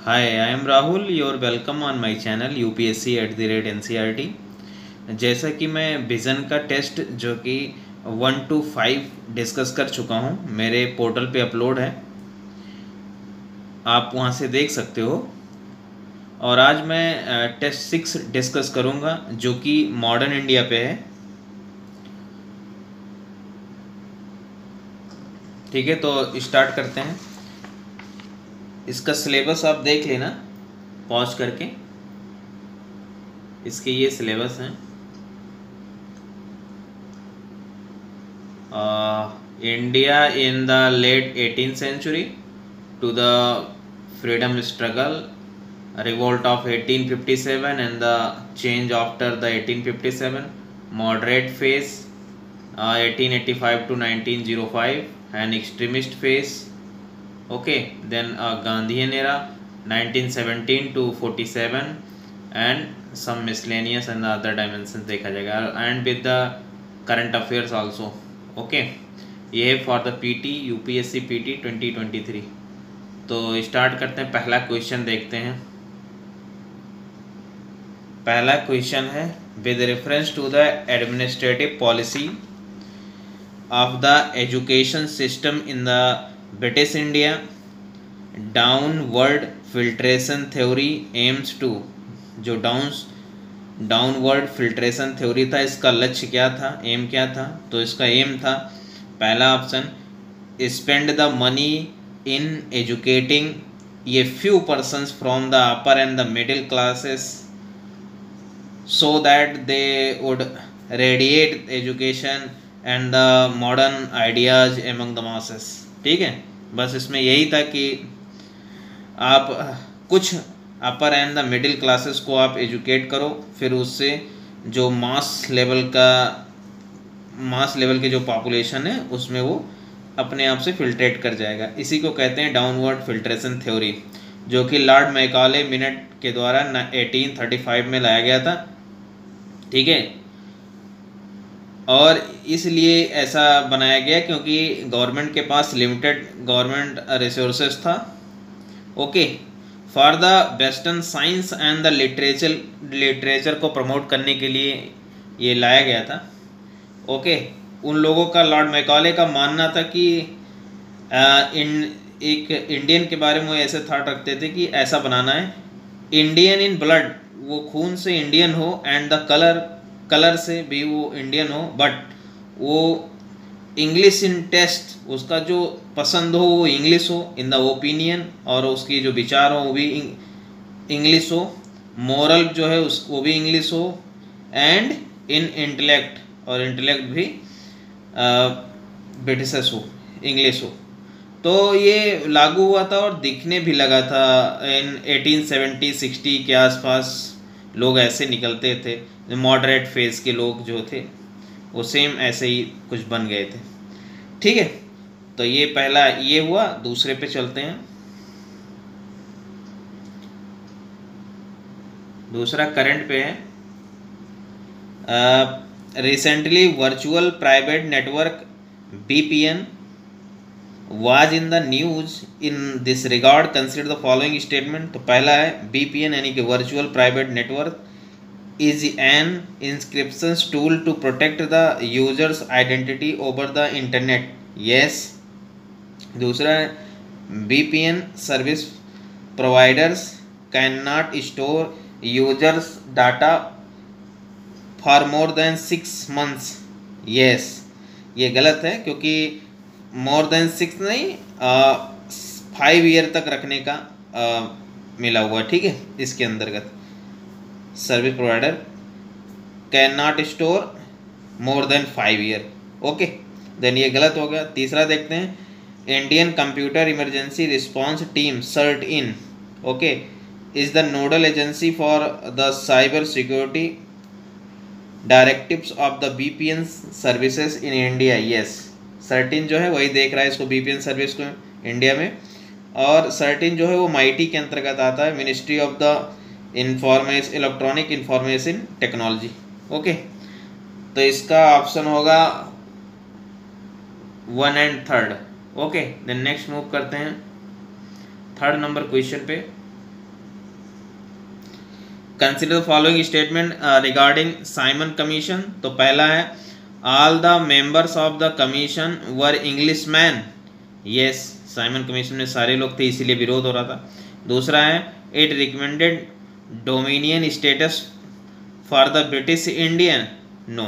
Hi, I am Rahul. You're welcome on my channel UPSC@NCERT। जैसा कि मैं vision का टेस्ट जो कि 1 to 5 डिस्कस कर चुका हूँ, मेरे पोर्टल पे अपलोड है, आप वहाँ से देख सकते हो। और आज मैं टेस्ट 6 डिस्कस करूँगा जो कि मॉडर्न इंडिया पे है। ठीक है, तो स्टार्ट करते हैं। इसका सिलेबस आप देख लेना पॉज करके। इसके ये सिलेबस हैं। India in the late 18th century to the freedom struggle, revolt of 1857 and the change after the 1857, moderate phase 1885 to 1905, an extremist phase. Okay, then Gandhian era 1917 to 47 and some miscellaneous and other dimensions देखा जाएगा, and with the current affairs also. Okay, ये है for the PT UPSC PT 2023। तो start करते हैं। पहला question देखते हैं। पहला क्वेश्चन है, with reference to the administrative policy of the education system in the British India, downward filtration theory aims to. जो डाउनवर्ड फिल्ट्रेशन थ्योरी था, इसका लक्ष्य क्या था, एम क्या था? तो इसका एम था, पहला option, spend the money in educating ये few persons from the upper and the middle classes so that they would radiate education and the modern ideas among the masses. ठीक है, बस इसमें यही था कि आप कुछ upper and the middle classes को आप एजुकेट करो, फिर उससे जो मास लेवल के जो पॉपुलेशन है उसमें वो अपने आप से फिल्ट्रेट कर जाएगा। इसी को कहते हैं डाउनवर्ड फिल्ट्रेशन थ्योरी, जो कि लॉर्ड मैकाले मिनट के द्वारा 1835 में लाया गया था। ठीक है, और इसलिए ऐसा बनाया गया क्योंकि गवर्नमेंट के पास लिमिटेड गवर्नमेंट रिसोर्सेज था। Okay, for the western science and the literature को प्रमोट करने के लिए ये लाया गया था। ओके, उन लोगों का, लॉर्ड मैकाले का मानना था कि एक इंडियन के बारे में वो ऐसे थॉट रखते थे कि ऐसा बनाना है, इंडियन इन ब्लड, वो खून से इंडियन हो, एंड द कलर से भी वो इंडियन हो, बट वो इंग्लिश इन टेस्ट, उसका जो पसंद हो वो इंग्लिश हो, इन द ओपिनियन, और उसकी जो विचार हो वो भी इंग्लिश हो, मोरल जो है वो भी इंग्लिश हो, एंड इन इंटेलेक्ट, और इंटेलेक्ट भी ब्रिटिश हो, इंग्लिश हो। तो ये लागू हुआ था और दिखने भी लगा था इन 1870-60 के आसपास। लोग ऐसे निकलते थे, मॉडरेट फेज के लोग जो थे वो सेम ऐसे ही कुछ बन गए थे। ठीक है, तो ये पहला ये हुआ। दूसरे पे चलते हैं। दूसरा करंट पे है, recently virtual private network BPN was in the news in this regard, consider the following statement. तो पहला है, बीपीएन यानी कि virtual private network is an encryption tool to protect the user's identity over the internet. Yes. दूसरा है, VPN service providers cannot store users data for more than 6 months. Yes. ये गलत है क्योंकि more than 6 नहीं, 5 year तक रखने का मिला हुआ। ठीक है, इसके अंतर्गत service provider can not store more than 5 year. Okay, then ये गलत हो गया। तीसरा देखते हैं, Indian computer emergency response team CERT In, okay, is the nodal agency for the cyber security directives of the VPN services in India. Yes, CERT In जो है वही देख रहा है इसको, बीपीएन सर्विस को इंडिया में, और सर्टिन जो है वो माइटी के अंतर्गत आता है, ministry of the electronic information technology. Okay, तो इसका ऑप्शन होगा 1 and 3। Okay, then next move करते हैं थर्ड नंबर क्वेश्चन पे। Consider the following statement regarding Simon commission. तो पहला है all the members of the commission were English man. Yes, Simon commission में सारे लोग थे, इसीलिए विरोध हो रहा था। दूसरा है it recommended dominion status for the British Indian. No,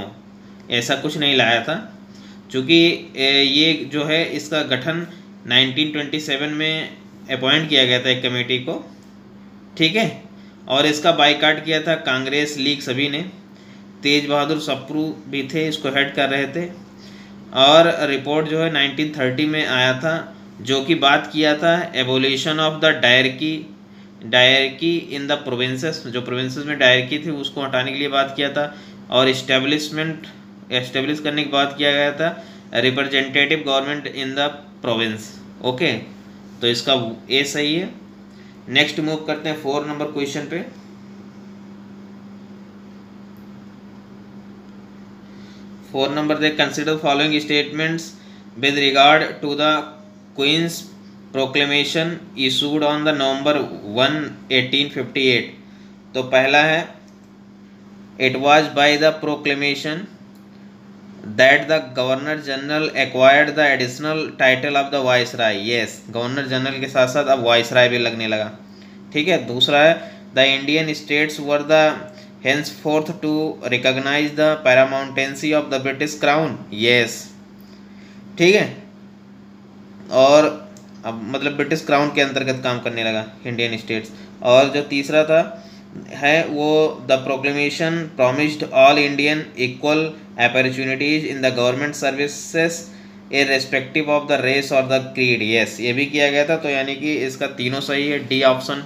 ऐसा कुछ नहीं लाया था, क्योंकि ये जो है इसका गठन 1927 में अपॉइंट किया गया था एक कमेटी को, ठीक है, और इसका बाइकाट किया था कांग्रेस लीग सभी ने। तेज बहादुर सप्रू भी थे, इसको हेड कर रहे थे। और रिपोर्ट जो है 1930 में आया था, जो कि बात किया था abolition of the dyarchy in the provinces. जो प्रोविंसेस में डायरकी थी उसको हटाने के लिए बात किया था, और एस्टेब्लिश करने की बात किया गया था representative government in the province. Okay, तो इसका ए सही है। नेक्स्ट मूव करते हैं 4 नंबर क्वेश्चन पे। 4 number they consider following statements with regard to the Queen's proclamation issued on the November 1, 1858। तो पहला है it was by the proclamation that the governor general acquired the additional title of the viceroy. Yes, governor general के साथ साथ अब viceroy भी लगने लगा, ठीक है। दूसरा है the Indian states were the henceforth to recognize the paramountcy of the British Crown। yes, ठीक है, और अब मतलब ब्रिटिश क्राउन के अंतर्गत काम करने लगा इंडियन स्टेट्स। और जो तीसरा था है वो the proclamation promised all Indian equal opportunities in the government services irrespective of the race और द क्रीड। यस, ये भी किया गया था, तो यानी कि इसका तीनों सही है। डी ऑप्शन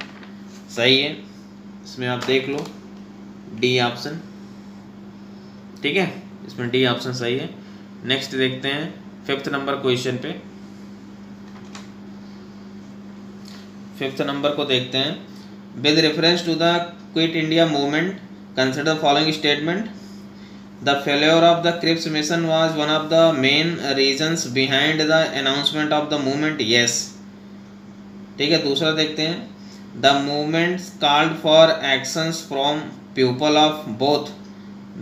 सही है, इसमें आप देख लो डी ऑप्शन, ठीक है, इसमें डी ऑप्शन सही है। नेक्स्ट देखते हैं 5th नंबर क्वेश्चन पे। 5th नंबर को देखते हैं। With reference to the quit India movement consider the following statement. The failure of the Cripps mission was one of the main reasons behind the announcement of the movement. Yes, ठीक है। दूसरा देखते हैं the movement called for actions from people of both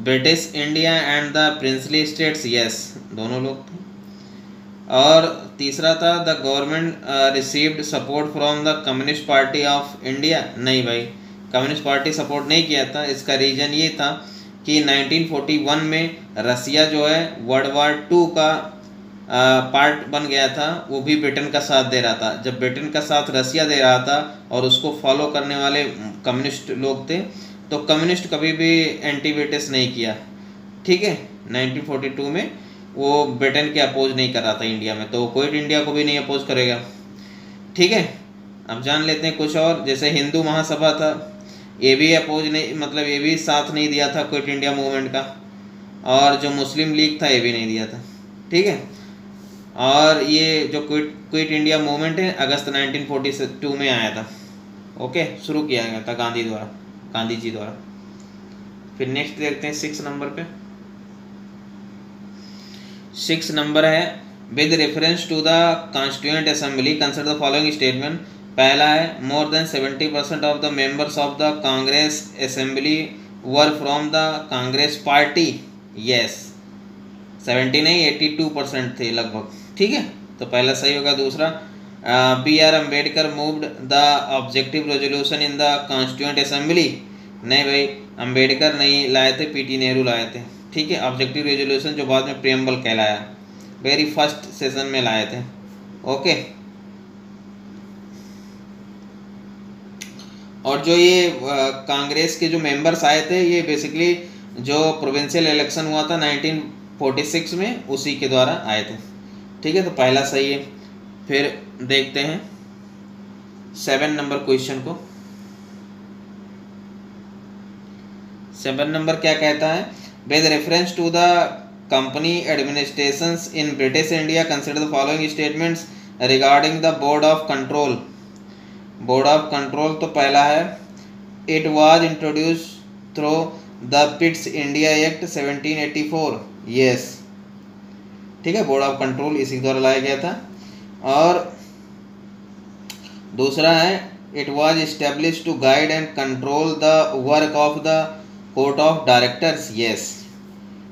British India and the princely states. Yes, दोनों लोग थे। और तीसरा था the government received support from the communist party of India. नहीं भाई, कम्युनिस्ट पार्टी सपोर्ट नहीं किया था। इसका रीज़न ये था कि 1941 में रसिया जो है वर्ल्ड वार 2 का पार्ट बन गया था, वो भी ब्रिटेन का साथ दे रहा था। जब ब्रिटेन का साथ रसिया दे रहा था और उसको फॉलो करने वाले कम्युनिस्ट लोग थे, तो कम्युनिस्ट कभी भी एंटी ब्रिटिश नहीं किया, ठीक है। 1942 में वो ब्रिटेन के अपोज नहीं कर रहा था इंडिया में, तो कोई इंडिया को भी नहीं अपोज करेगा, ठीक है। अब जान लेते हैं कुछ और, जैसे हिंदू महासभा था, ये भी अपोज नहीं, मतलब ये भी साथ नहीं दिया था क्विट इंडिया मूवमेंट का। और जो मुस्लिम लीग था ये भी नहीं दिया था, ठीक है। और ये जो क्विट इंडिया मूवमेंट है अगस्त 1942 में आया था, ओके, शुरू किया गया था गांधी जी द्वारा। फिर नेक्स्ट देखते हैं 6 नंबर पे। 6 नंबर है with reference to the constituent assembly consider the following statement. पहला है more than 70% of the members of the Congress assembly were from the Congress party. Yes, 70 नहीं 82% थे लगभग, ठीक है, तो पहला सही होगा। दूसरा B.R. Ambedkar moved the objective resolution in the constituent assembly. नहीं भाई, अम्बेडकर नहीं लाए थे, P.T. नेहरू लाए थे, ठीक है। ऑब्जेक्टिव रेजोल्यूशन जो बाद में प्रियम्बल कहलाया, वेरी फर्स्ट सेशन में लाए थे, ओके। और जो ये कांग्रेस के जो मेंबर्स आए थे, ये बेसिकली जो प्रोविंशियल इलेक्शन हुआ था 1946 में, उसी के द्वारा आए थे, ठीक है, तो पहला सही है। फिर देखते हैं 7 नंबर क्वेश्चन को। 7 नंबर क्या कहता है, with reference to the company administrations in British India consider the following statements regarding the board of control. Board of control तो पहला है it was introduce through the Pitt's India act 1784। Yes, ठीक है, board of control इसी द्वारा लाया गया था। और दूसरा है it was establish to guide and control the work of the court of directors, yes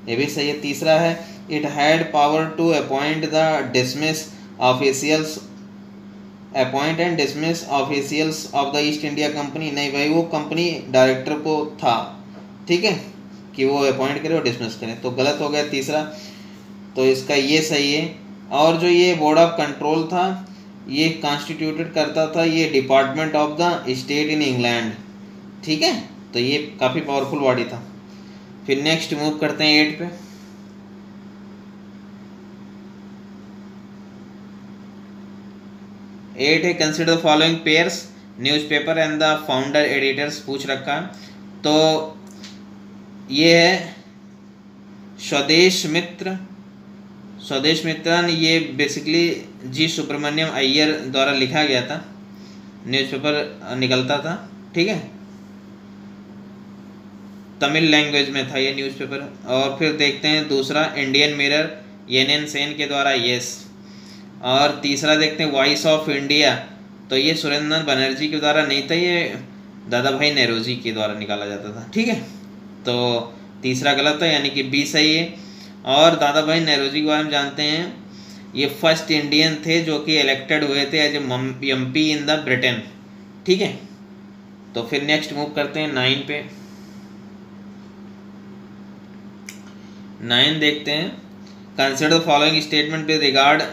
ये भी सही है। तीसरा है it had power to appoint the dismiss officials, appoint and dismiss officials of the East India company, नहीं भाई वो company director को था, ठीक है, कि वो अपॉइंट करे और डिसमिस करे, तो गलत हो गया तीसरा, तो इसका ये सही है। और जो ये बोर्ड ऑफ कंट्रोल था ये कॉन्स्टिट्यूटेड करता था ये department of the state in England, ठीक है, तो ये काफ़ी पावरफुल बॉडी था। फिर नेक्स्ट मूव करते हैं 8 पे। 8 है consider following pairs newspaper and the founder editors पूछ रखा, तो ये है स्वदेश मित्र, स्वदेश मित्रन ये बेसिकली जी सुब्रमण्यम अय्यर द्वारा लिखा गया था, न्यूज़पेपर निकलता था, ठीक है, तमिल लैंग्वेज में था ये न्यूज़पेपर। और फिर देखते हैं दूसरा इंडियन मिरर एन सेन के द्वारा, यस। और तीसरा देखते हैं वॉइस ऑफ इंडिया, तो ये सुरेंद्र बनर्जी के द्वारा नहीं था, ये दादा भाई नेहरूजी के द्वारा निकाला जाता था, ठीक है, तो तीसरा गलत है यानी कि बी सही है। और दादा भाई नेहरूजी के बारे में जानते हैं ये फर्स्ट इंडियन थे जो कि इलेक्टेड हुए थे as MP in the Britain, ठीक है। तो फिर नेक्स्ट मूव करते हैं 9 पे। 9 देखते हैं consider following statement with regard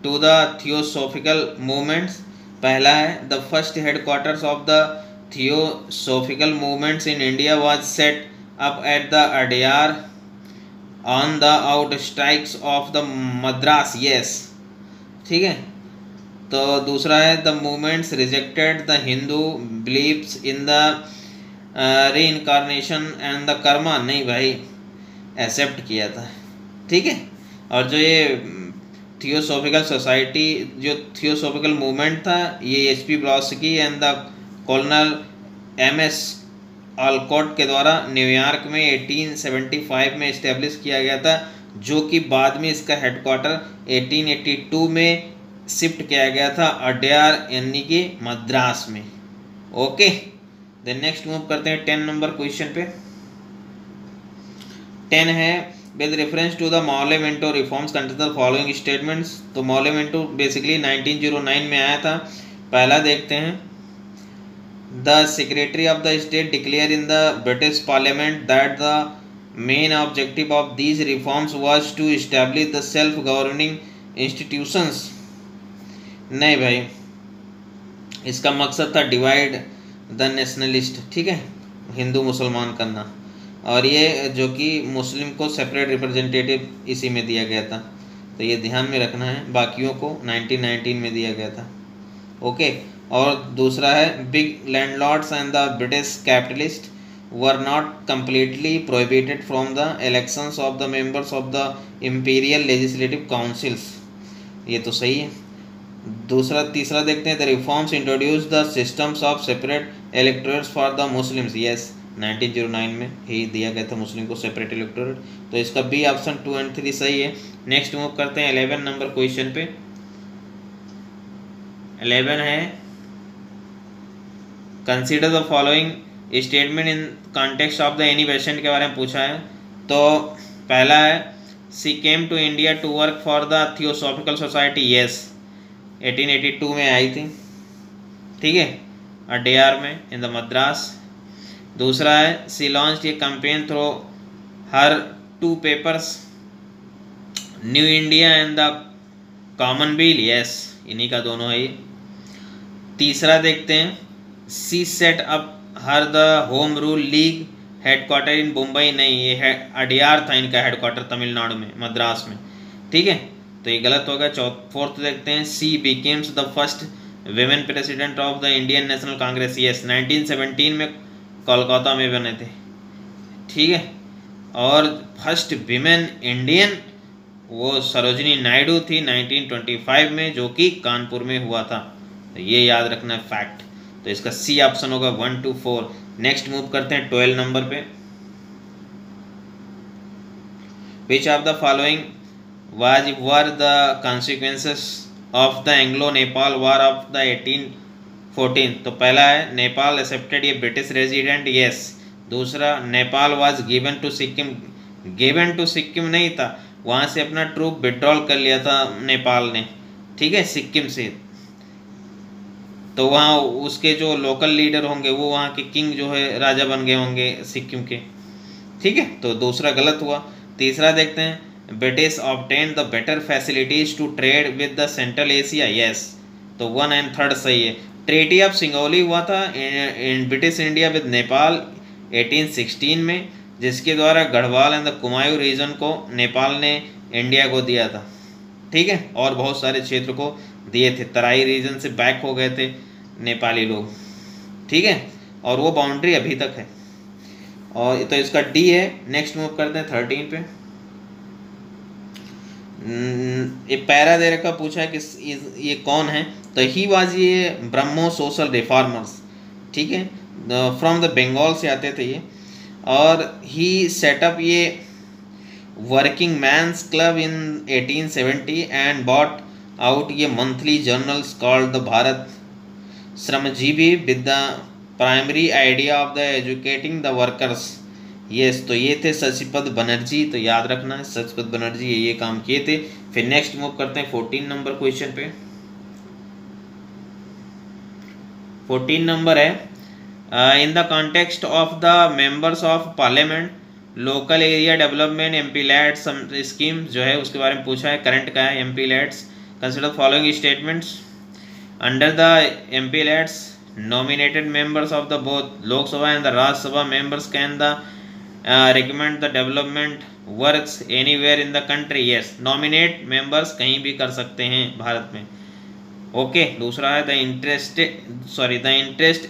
to the theosophical movements. पहला है the first headquarters of the theosophical movements in India was set up at the Adyar on the outskirts of the Madras, yes, ठीक है। तो दूसरा है the movements rejected the Hindu believes in the reincarnation and the karma, नहीं भाई accept किया था, ठीक है। और जो ये थियोसॉफिकल सोसाइटी जो थियोसॉफिकल मूवमेंट था ये HP Blavatsky and the colonel MS Olcott के द्वारा न्यूयॉर्क में 1875 में इस्टेब्लिश किया गया था, जो कि बाद में इसका हेडक्वार्टर 1882 में शिफ्ट किया गया था अडयार यानी कि मद्रास में, ओके। देन नेक्स्ट मूव करते हैं 10 नंबर क्वेश्चन पे। 10 है with reference to the Morley Minto reforms consider following statements, तो मौले मिंटो बेसिकली 1909 में आया था। पहला देखते हैं the secretary of the state declare in the British parliament that the main objective of these reforms was to establish the self governing institutions, नहीं भाई इसका मकसद था डिवाइड द नेशनलिस्ट, ठीक है, हिंदू मुसलमान करना, और ये जो कि मुस्लिम को सेपरेट रिप्रेजेंटेटिव इसी में दिया गया था, तो ये ध्यान में रखना है, बाकियों को 1919 में दिया गया था, ओके। और दूसरा है big landlords and the British capitalist were not completely prohibited from the elections of the members of the imperial legislative councils, ये तो सही है। तीसरा देखते हैं the reforms introduce the systems of separate electorates for the Muslims, yes 1909 में ही दिया गया था मुस्लिम को सेपरेट इलेक्टोरेट, तो इसका बी ऑप्शन 2 और 3 सही है। नेक्स्ट मूव करते हैं 11 नंबर क्वेश्चन पे। 11 है consider the following statement in context of the Annie Besant के बारे में पूछा है, तो पहला है she came to India to work for the theosophical society, yes 1882 में आई थी, ठीक है, अडयार में इन द मद्रास। दूसरा है सी लॉन्च ये campaign through her 2 papers new India and the commonweal, yes इन्हीं का दोनों है ये। तीसरा देखते हैं she set up her the home rule league headquarter in Mumbai, नहीं ये है अडयार था इनका हेडक्वार्टर तमिलनाडु में मद्रास में, ठीक है, तो ये गलत होगा। फोर्थ देखते हैं she became the first women president of the Indian national congress, yes 1917 में कोलकाता में बने थे, ठीक है। और फर्स्ट विमेन इंडियन वो सरोजिनी नायडू थी 1925 में, जो कि कानपुर में हुआ था, तो ये याद रखना है फैक्ट, तो इसका सी ऑप्शन होगा 1 to 4। नेक्स्ट मूव करते हैं 12 नंबर पे। Which of the following were the consequences of the Anglo Nepal war of the 14। तो पहला है नेपाल एक्सेप्टेड ये ब्रिटिश रेजिडेंट, यस। दूसरा, Nepal was given to Sikkim, given to Sikkim नहीं था, वहाँ से अपना ट्रूप विड्रॉल कर लिया था नेपाल ने, ठीक है, सिक्किम से। तो वहाँ उसके जो लोकल लीडर होंगे वो वहाँ के किंग जो है राजा बन गए होंगे सिक्किम के, ठीक है। तो दूसरा गलत हुआ। तीसरा देखते हैं, British obtain the better facilities to trade with the central Asia, yes. तो 1 एंड 3 सही है। ट्रेटी ऑफ सिंगौली हुआ था in British India with Nepal 1816 में, जिसके द्वारा Garhwal and the Kumaon region को नेपाल ने इंडिया को दिया था, ठीक है, और बहुत सारे क्षेत्र को दिए थे। तराई रीजन से बैक हो गए थे नेपाली लोग, ठीक है, और वो बाउंड्री अभी तक है। और तो इसका डी है। नेक्स्ट मूव करते हैं 13 पे। ये पैरा दे रखा, पूछा है कि ये कौन है, तो ही वाज ये ब्रह्मो सोशल रिफॉर्मर्स, ठीक है, फ्रॉम द बंगाल से आते थे ये। और ही सेटअप ये working men's club in 1870 and bought out ये monthly journals called the Bharat Shramjeevi with the primary idea of the educating the workers, yes. तो ये थे शशिपद बनर्जी, तो याद रखना है शशिपद बनर्जी ये काम किए थे। फिर नेक्स्ट मूव करते हैं 14 नंबर क्वेश्चन पे। 14 नंबर है, in the context of the members of parliament local area development MP lads scheme जो है उसके बारे में पूछा है, करंट का है MP lads. Consider following statements, under the MP lads nominated members of the both Lok Sabha and the Raj Sabha members can the recommend the development works anywhere in the country, yes। nominate members कहीं भी कर सकते हैं भारत में, okay. दूसरा है the interest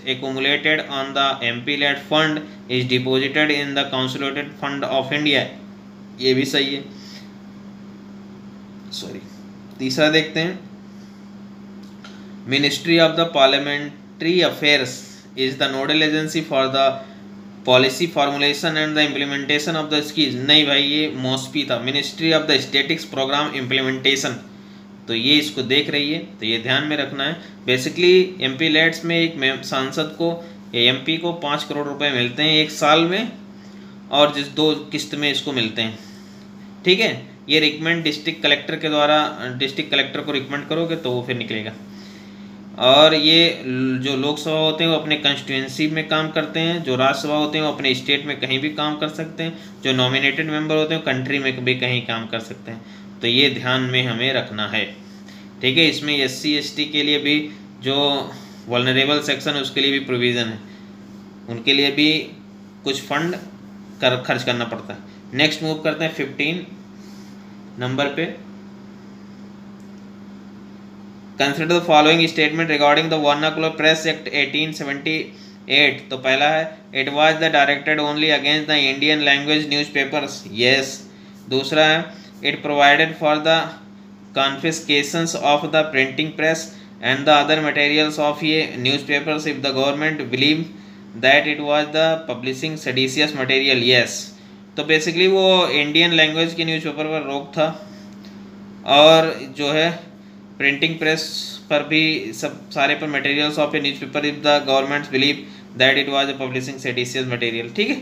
accumulated on the MP led fund is deposited in the consolidated fund of India, ये भी सही है, सॉरी। तीसरा देखते हैं, ministry of the parliament Affairs is the nodal agency for the policy formulation and the implementation of the schemes, नहीं भाई ये मॉस्पी था, ministry of the statistics program implementation, तो ये इसको देख रही है, तो ये ध्यान में रखना है। बेसिकली एमपी लैड्स में एक सांसद को या एमपी को 5 करोड़ रुपए मिलते हैं एक साल में, और जिस 2 किस्त में इसको मिलते हैं, ठीक है। ये रिकमेंड डिस्ट्रिक्ट कलेक्टर के द्वारा, डिस्ट्रिक्ट कलेक्टर को रिकमेंड करोगे तो वो फिर निकलेगा। और ये जो लोकसभा होते हैं वो अपने कंस्टिट्यूंसी में काम करते हैं, जो राज्यसभा होते हैं वो अपने स्टेट में कहीं भी काम कर सकते हैं, जो नॉमिनेटेड मेंबर होते हैं कंट्री में भी कहीं काम कर सकते हैं, तो ये ध्यान में हमें रखना है, ठीक है। इसमें SC ST के लिए भी जो वल्नरेबल सेक्शन है उसके लिए भी प्रोविज़न है, उनके लिए भी कुछ फंड खर्च करना पड़ता है। नेक्स्ट मूव करते हैं 15 नंबर पे। Consider the following statement regarding the Vernacular Press Act 1878, तो पहला है, it was the directed only against the Indian language newspapers, yes। दूसरा है, it provided for the confiscations of the printing press and the other materials of ये newspapers if the government believed that it was the publishing seditious material, yes। तो basically वो Indian language के newspaper पर रोक था, और जो है प्रिंटिंग प्रेस पर भी सब सारे पर materials of A newspaper if the governments believe that it was a publishing seditious material, ठीक है,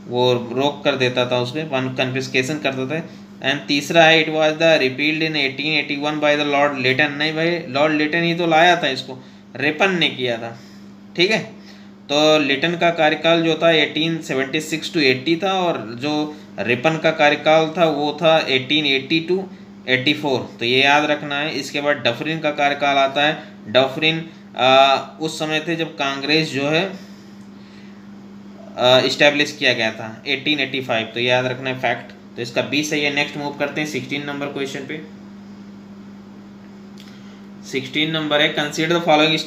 वो रोक कर देता था, उसमें कन्फिस्केशन करता था। एंड तीसरा है, it was the repealed in 1881 by the Lord Lytton, नहीं भाई लॉर्ड लिटन ही तो लाया था इसको, रिपन ने किया था, ठीक है। तो लिटन का कार्यकाल जो था 1876 to 80 था, और जो रिपन का कार्यकाल था वो था 1880 to 84, तो ये याद रखना है। इसके बाद डफरिन का कार्यकाल आता है। डफरिन उस समय थे जब कांग्रेस जो है इस्टेब्लिश किया गया था 1885, तो याद रखना है फैक्ट, तो इसका बी सही है। नेक्स्ट मूव करते हैं 16 नंबर क्वेश्चन पे। 16 नंबर है, consider the following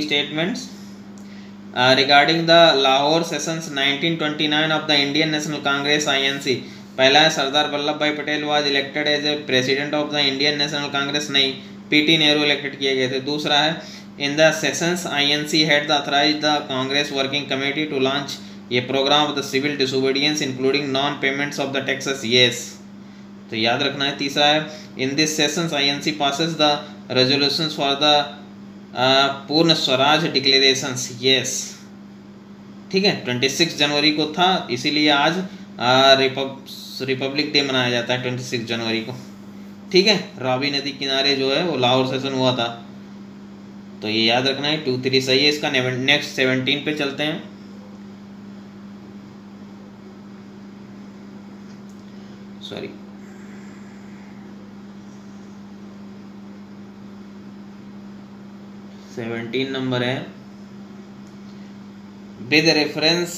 statements regarding the Lahore sessions 1929 of the Indian national congress INC। पहला है, Sardar Vallabh Bhai Patel was elected as a president of the Indian national congress, नहीं PT नेहरू इलेक्टेड किए गए थे। दूसरा है, in the sessions INC had authorised the congress working committee to launch ये programme of the civil disobedience including non payments of the taxes, yes. तो याद रखना है। तीसरा है in this sessions INC passes the resolutions for the पूर्ण Swaraj declarations, yes, ठीक है। 26 जनवरी को था, इसीलिए आज रिपब्लिक डे मनाया जाता है 26 जनवरी को, ठीक है। रावी नदी किनारे जो है वो लाहौर सेशन हुआ था, तो ये याद रखना है। 2, 3 सही है इसका। नेक्स्ट 17 पे चलते हैं। सॉरी, 17 नंबर है, with reference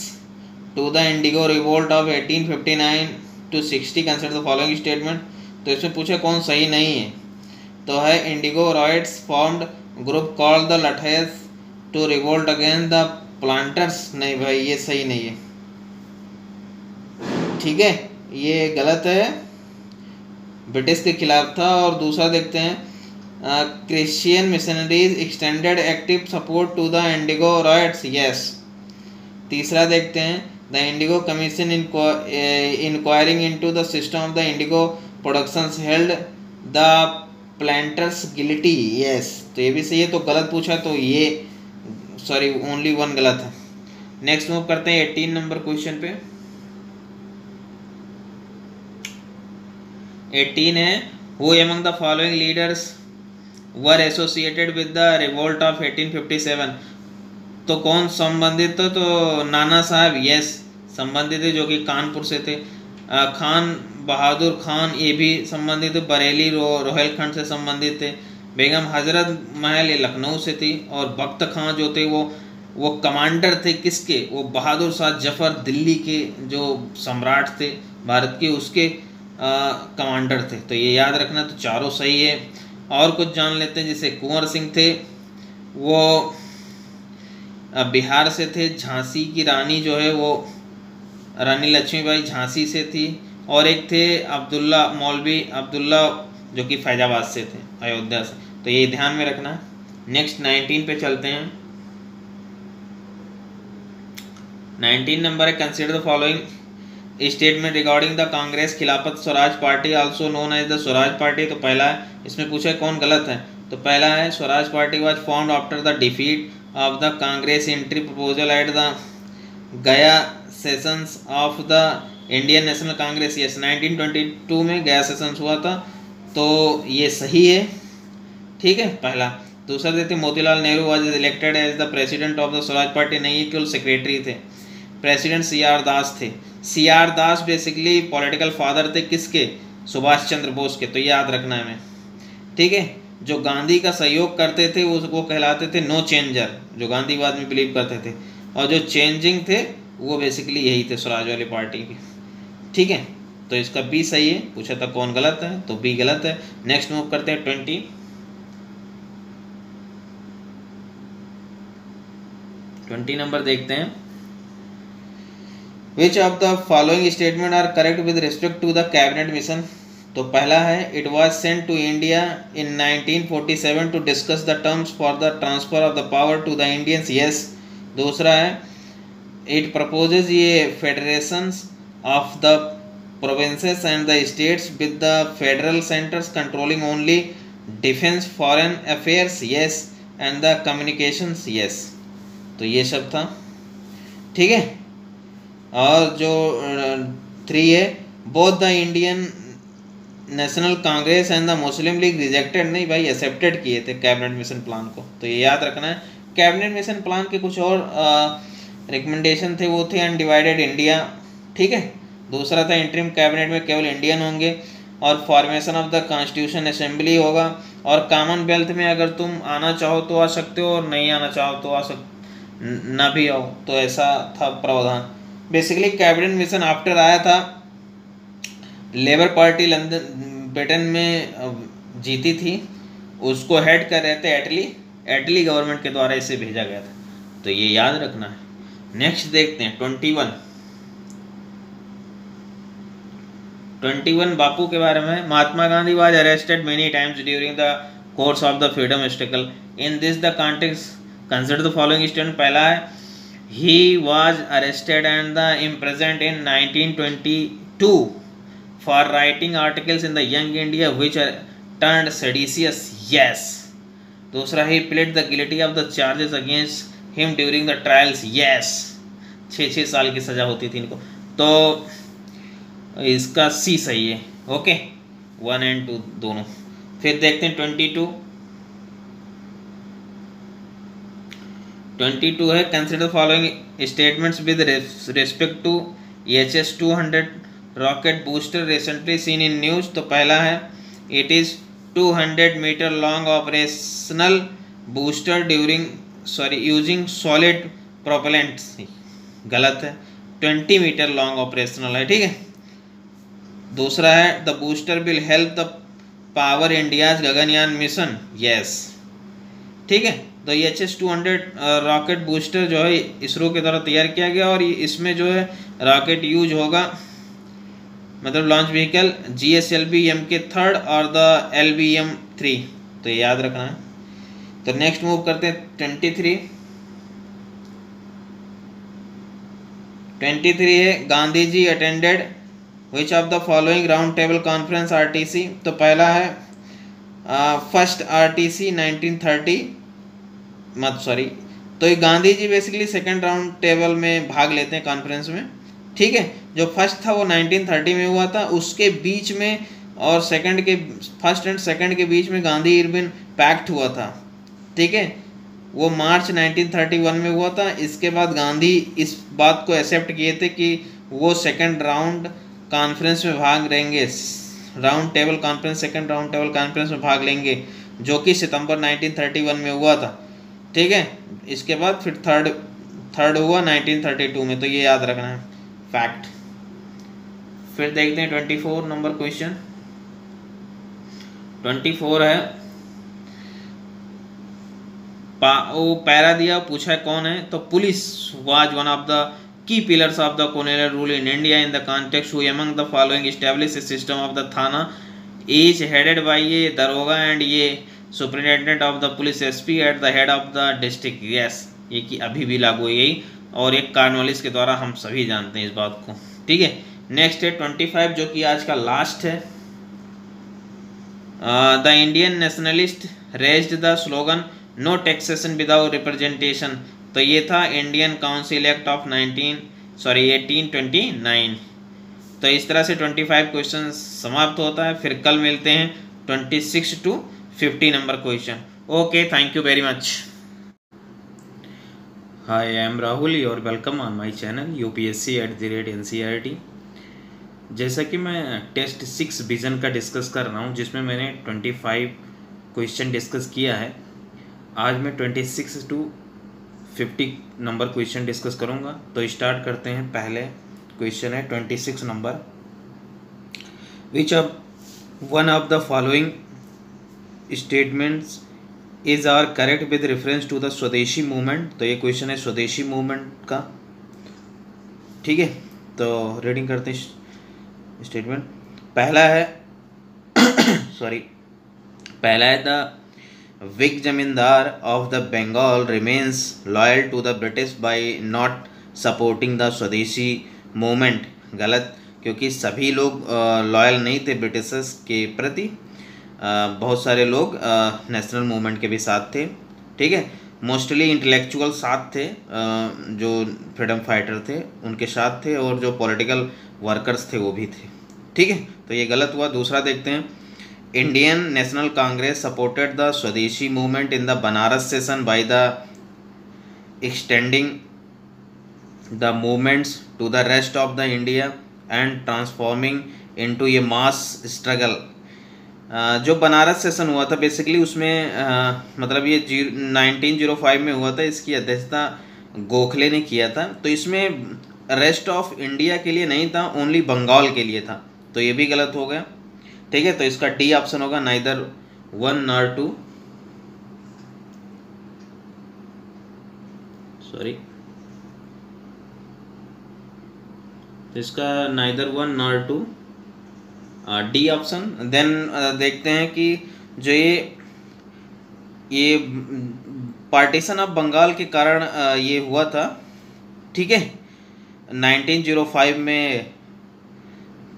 to the indigo revolt of 1859 to 60 consider the following statement. तो इसमें पूछे कौन सही नहीं है, तो है indigo ryots formed group called the lathes to revolt against the planters. नहीं भाई, ये सही नहीं है, ठीक है, ये गलत है, ब्रिटिश के खिलाफ था। और दूसरा देखते हैं, Christian missionaries extended active support to the indigo riots, yes. तीसरा देखते हैं, the indigo commission inquiring into the system of the indigo productions held the planters guilty, yes. तो ये भी सही है, तो गलत पूछा, तो ये सॉरी ओनली 1 गलत है। नेक्स्ट मूव करते हैं 18 नंबर क्वेश्चन पे। 18 है, who among the following leaders were associated with the revolt of 1857। तो कौन संबंधित तो नाना साहब, यस, संबंधित है, जो कि कानपुर से थे। खान बहादुर खान, ये भी संबंधित है, बरेली रोहेलखंड से संबंधित थे। बेगम हजरत महल, ये लखनऊ से थी। और बख्त खां जो थे वो कमांडर थे किसके, वो बहादुर शाह जफर, दिल्ली के जो सम्राट थे भारत के, उसके कमांडर थे। तो ये याद रखना, तो चारों सही है। और कुछ जान लेते हैं, जैसे कुंवर सिंह थे, वो बिहार से थे। झांसी की रानी जो है वो रानी लक्ष्मीबाई झांसी से थी। और एक थे अब्दुल्ला, मौलवी अब्दुल्ला, जो कि फैजाबाद से थे, अयोध्या से। तो ये ध्यान में रखना है। नेक्स्ट 19 पे चलते हैं। 19 नंबर है, consider the following statement regarding the congress Khilafat Swaraj party also known as the Swaraj party. तो पहला है, इसमें पूछा कौन गलत है, तो पहला है Swaraj party was formed after the defeat of the congress entry proposal at the Gaya sessions of the Indian national congress, yes. 1922 में गया सेशंस हुआ था, तो ये सही है, ठीक है, पहला। दूसरा देते Motilal Nehru was elected as the president of the Swaraj party. नहीं, केवल सेक्रेटरी थे। प्रेसिडेंट CR दास थे। CR Das basically political father थे किसके, सुभाष चंद्र बोस के। तो याद रखना है हमें, ठीक है। जो गांधी का सहयोग करते थे वो कहलाते थे नो चेंजर, जो गांधीवाद में बिलीव करते थे। और जो चेंजिंग थे वो बेसिकली यही थे, स्वराज वाली पार्टी के, ठीक है। तो इसका B सही है। पूछा था कौन गलत है, तो B गलत है। नेक्स्ट मूव करते हैं 20 नंबर देखते हैं। Which of the following statement are correct with respect to the cabinet mission? तो पहला है, it was sent to India in 1947 to discuss the terms for the transfer of the power to the Indians, yes। दूसरा है, it proposes ये federations of the provinces and the states with the federal centers controlling only defense, foreign affairs, yes, and the communications, yes। तो ये सब था, ठीक है। और जो 3 है, both the Indian national Congress and the Muslim league rejected, नहीं भाई, एक्सेप्टेड किए थे कैबिनेट मिशन प्लान को। तो ये याद रखना है। कैबिनेट मिशन प्लान के कुछ और रिकमेंडेशन थे, वो थे अनडिवाइडेड इंडिया, ठीक है। दूसरा था इंटरिम कैबिनेट में केवल इंडियन होंगे, और formation of the constitution assembly होगा। और कॉमनवेल्थ में अगर तुम आना चाहो तो आ सकते हो, और नहीं आना चाहो तो ना भी आओ, तो ऐसा था प्रावधान। बेसिकली कैबिनेट मिशन आफ्टर आया था, लेबर पार्टी लंदन ब्रिटेन में जीती थी, उसको हेड कर रहे थे एटली गवर्नमेंट के द्वारा इसे भेजा गया था। तो ये याद रखना है। नेक्स्ट देखते हैं 21 बापू के बारे में। Mahatma Gandhi was arrested many times during the course of the freedom struggle. In this the context consider the following statement. पहला है, he was arrested and imprisoned in 1922 for writing articles in the young India which are turned seditious, yes. दूसरा, he played the guilty of the charges against him during the trials, yes. 6 साल की सजा होती थी इनको, तो इसका सी सही है। ओके, 1 और 2 दोनों। फिर देखते हैं 22 है, consider following statements with respect to HS-200 rocket booster recently seen in news. तो पहला है, it is 200 metre long operational booster using solid propellants, गलत है, 20 मीटर लॉन्ग ऑपरेशनल है, ठीक है। दूसरा है, the booster will help the power India's Gaganyaan mission, yes, ठीक है। तो ये HS-200 रॉकेट बूस्टर जो है इसरो के द्वारा तैयार किया गया, और इसमें जो है रॉकेट यूज होगा, मतलब लॉन्च व्हीकल GSLV Mk-3 और द LV-M3, तो ये याद रखना है। तो नेक्स्ट मूव करते हैं 23 है, Gandhi ji attended which of the following round table conference RTC। तो पहला है फर्स्ट RTC 1930, तो ये Gandhi ji basically second round table में भाग लेते हैं कॉन्फ्रेंस में, ठीक है। जो फर्स्ट था वो 1930 में हुआ था, उसके बीच में और फर्स्ट एंड सेकंड के बीच में गांधी इरविन पैक्ट हुआ था, ठीक है, वो मार्च 1931 में हुआ था। इसके बाद गांधी इस बात को एक्सेप्ट किए थे कि वो सेकंड राउंड कॉन्फ्रेंस में भाग लेंगे, round table conference, second round table conference में भाग लेंगे, जो कि सितंबर 1931 में हुआ था, ठीक है। इसके बाद फिर थर्ड हुआ 1932 में, तो ये याद रखना है फैक्ट। फिर देखते हैं 24 नंबर क्वेश्चन। 24 है, वो पैरा दिया, पूछा है कौन है, तो police was one of the key pillars of the colonial rule in India in the context who among the following established a system of the thana each headed by a daroga and a superintendent of the police SP at the head of the district, yes, ये कि अभी भी लागू है यही, और एक Cornwallis के द्वारा, हम सभी जानते हैं इस बात को, ठीक है। नेक्स्ट है 25 जो कि आज का लास्ट है, the Indian nationalist raised the slogan no taxation without representation. तो ये था इंडियन काउंसिल एक्ट ऑफ 1829। तो इस तरह से 25 क्वेश्चन समाप्त होता है। फिर कल मिलते हैं 26 to 50 number question. Okay, thank you very much. Hi, I am Rahul, your welcome on my channel UPSC@NCERT। जैसा कि मैं टेस्ट 6 विजन का डिस्कस कर रहा हूँ, जिसमें मैंने 25 क्वेश्चन डिस्कस किया है, आज मैं 26 to 50 नंबर क्वेश्चन डिस्कस करूंगा। तो स्टार्ट करते हैं। पहले क्वेश्चन है 26 number, which of one of the following statements is are correct with reference to the Swadeshi movement. तो ये क्वेश्चन है स्वदेशी मूवमेंट का, ठीक है। तो रीडिंग करते हैं स्टेटमेंट। पहला है पहला है the Whig zamindar of the Bengal remains loyal to the British by not supporting the Swadeshi movement, गलत, क्योंकि सभी लोग लॉयल नहीं थे ब्रिटिशर्स के प्रति, बहुत सारे लोग नेशनल मूवमेंट के भी साथ थे, ठीक है। मोस्टली इंटेलेक्चुअल साथ थे, जो फ्रीडम फाइटर थे उनके साथ थे, और जो पॉलिटिकल वर्कर्स थे वो भी थे, ठीक है। तो ये गलत हुआ। दूसरा देखते हैं, Indian National Congress supported the Swadeshi movement in the Banaras session by the extending the movements to the rest of the India and transforming into a mass struggle। जो बनारस सेशन हुआ था बेसिकली उसमें मतलब ये 1905 में हुआ था, इसकी अध्यक्षता गोखले ने किया था। तो इसमें रेस्ट ऑफ इंडिया के लिए नहीं था, ओनली बंगाल के लिए था, तो ये भी गलत हो गया, ठीक है। तो इसका डी ऑप्शन होगा, नाइदर 1 nor 2, तो इसका neither 1 nor 2, D option. Then देखते हैं कि जो ये पार्टीशन ऑफ बंगाल के कारण ये हुआ था, ठीक है, 1905 में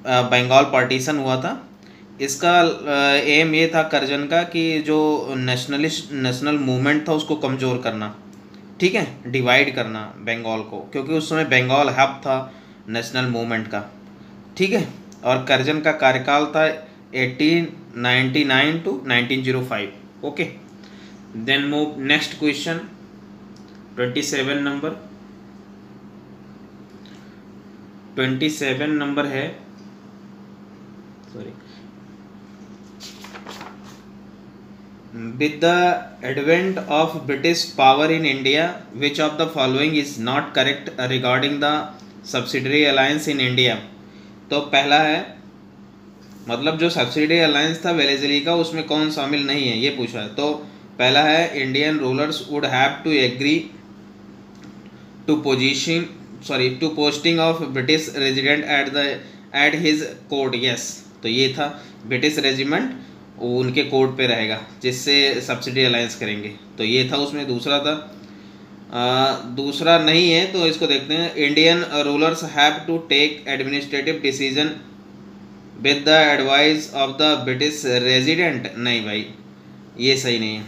बंगाल पार्टीशन हुआ था, इसका एम ये था करजन का कि जो नेशनल मूवमेंट था उसको कमज़ोर करना, ठीक है, डिवाइड करना बंगाल को, क्योंकि उस समय बंगाल हब था नेशनल मूवमेंट का, ठीक है। और करजन का कार्यकाल था 1899 to 1905। Okay, then move next question 27 number. 27 number है, sorry, with the advent of British power in India, which of the following is not correct regarding the subsidiary alliance in India? तो पहला है, मतलब जो subsidy alliance था Wellesley का उसमें कौन शामिल नहीं है ये पूछा है। तो पहला है Indian rulers would have to agree to posting of British resident at his court. Yes, तो ये था ब्रिटिश रेजिमेंट उनके कोर्ट पे रहेगा जिससे सब्सिडी अलायंस करेंगे, तो ये था उसमें। दूसरा था, दूसरा नहीं है तो इसको देखते हैं, Indian rulers have to take administrative decision with the advice of the British resident. नहीं भाई, ये सही नहीं है,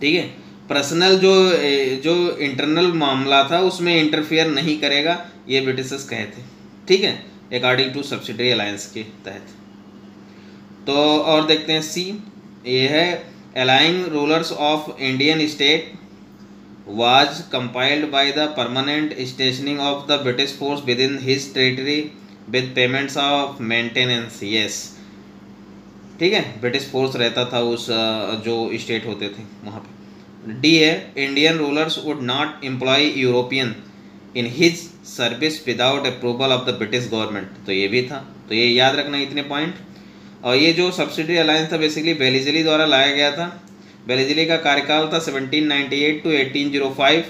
ठीक है। पर्सनल जो इंटरनल मामला था उसमें इंटरफियर नहीं करेगा, ये ब्रिटिशर्स कहे थे, ठीक है, अकॉर्डिंग टू सब्सिडरी अलायंस के तहत। तो और देखते हैं सी, ये है allying rulers of Indian state was compiled by the permanent stationing of the British force with in his territory with payments of maintenance. Yes, ठीक है, ब्रिटिश फोर्स रहता था उस जो स्टेट होते थे वहाँ पे। डी है Indian rulers would not employ European in his service without approval of the British government, तो ये भी था, तो ये याद रखना इतने पॉइंट। और ये जो सब्सिडी अलायंस था बेसिकली वेलेजली द्वारा लाया गया था। वेलेजली का कार्यकाल था 1798 टू 1805,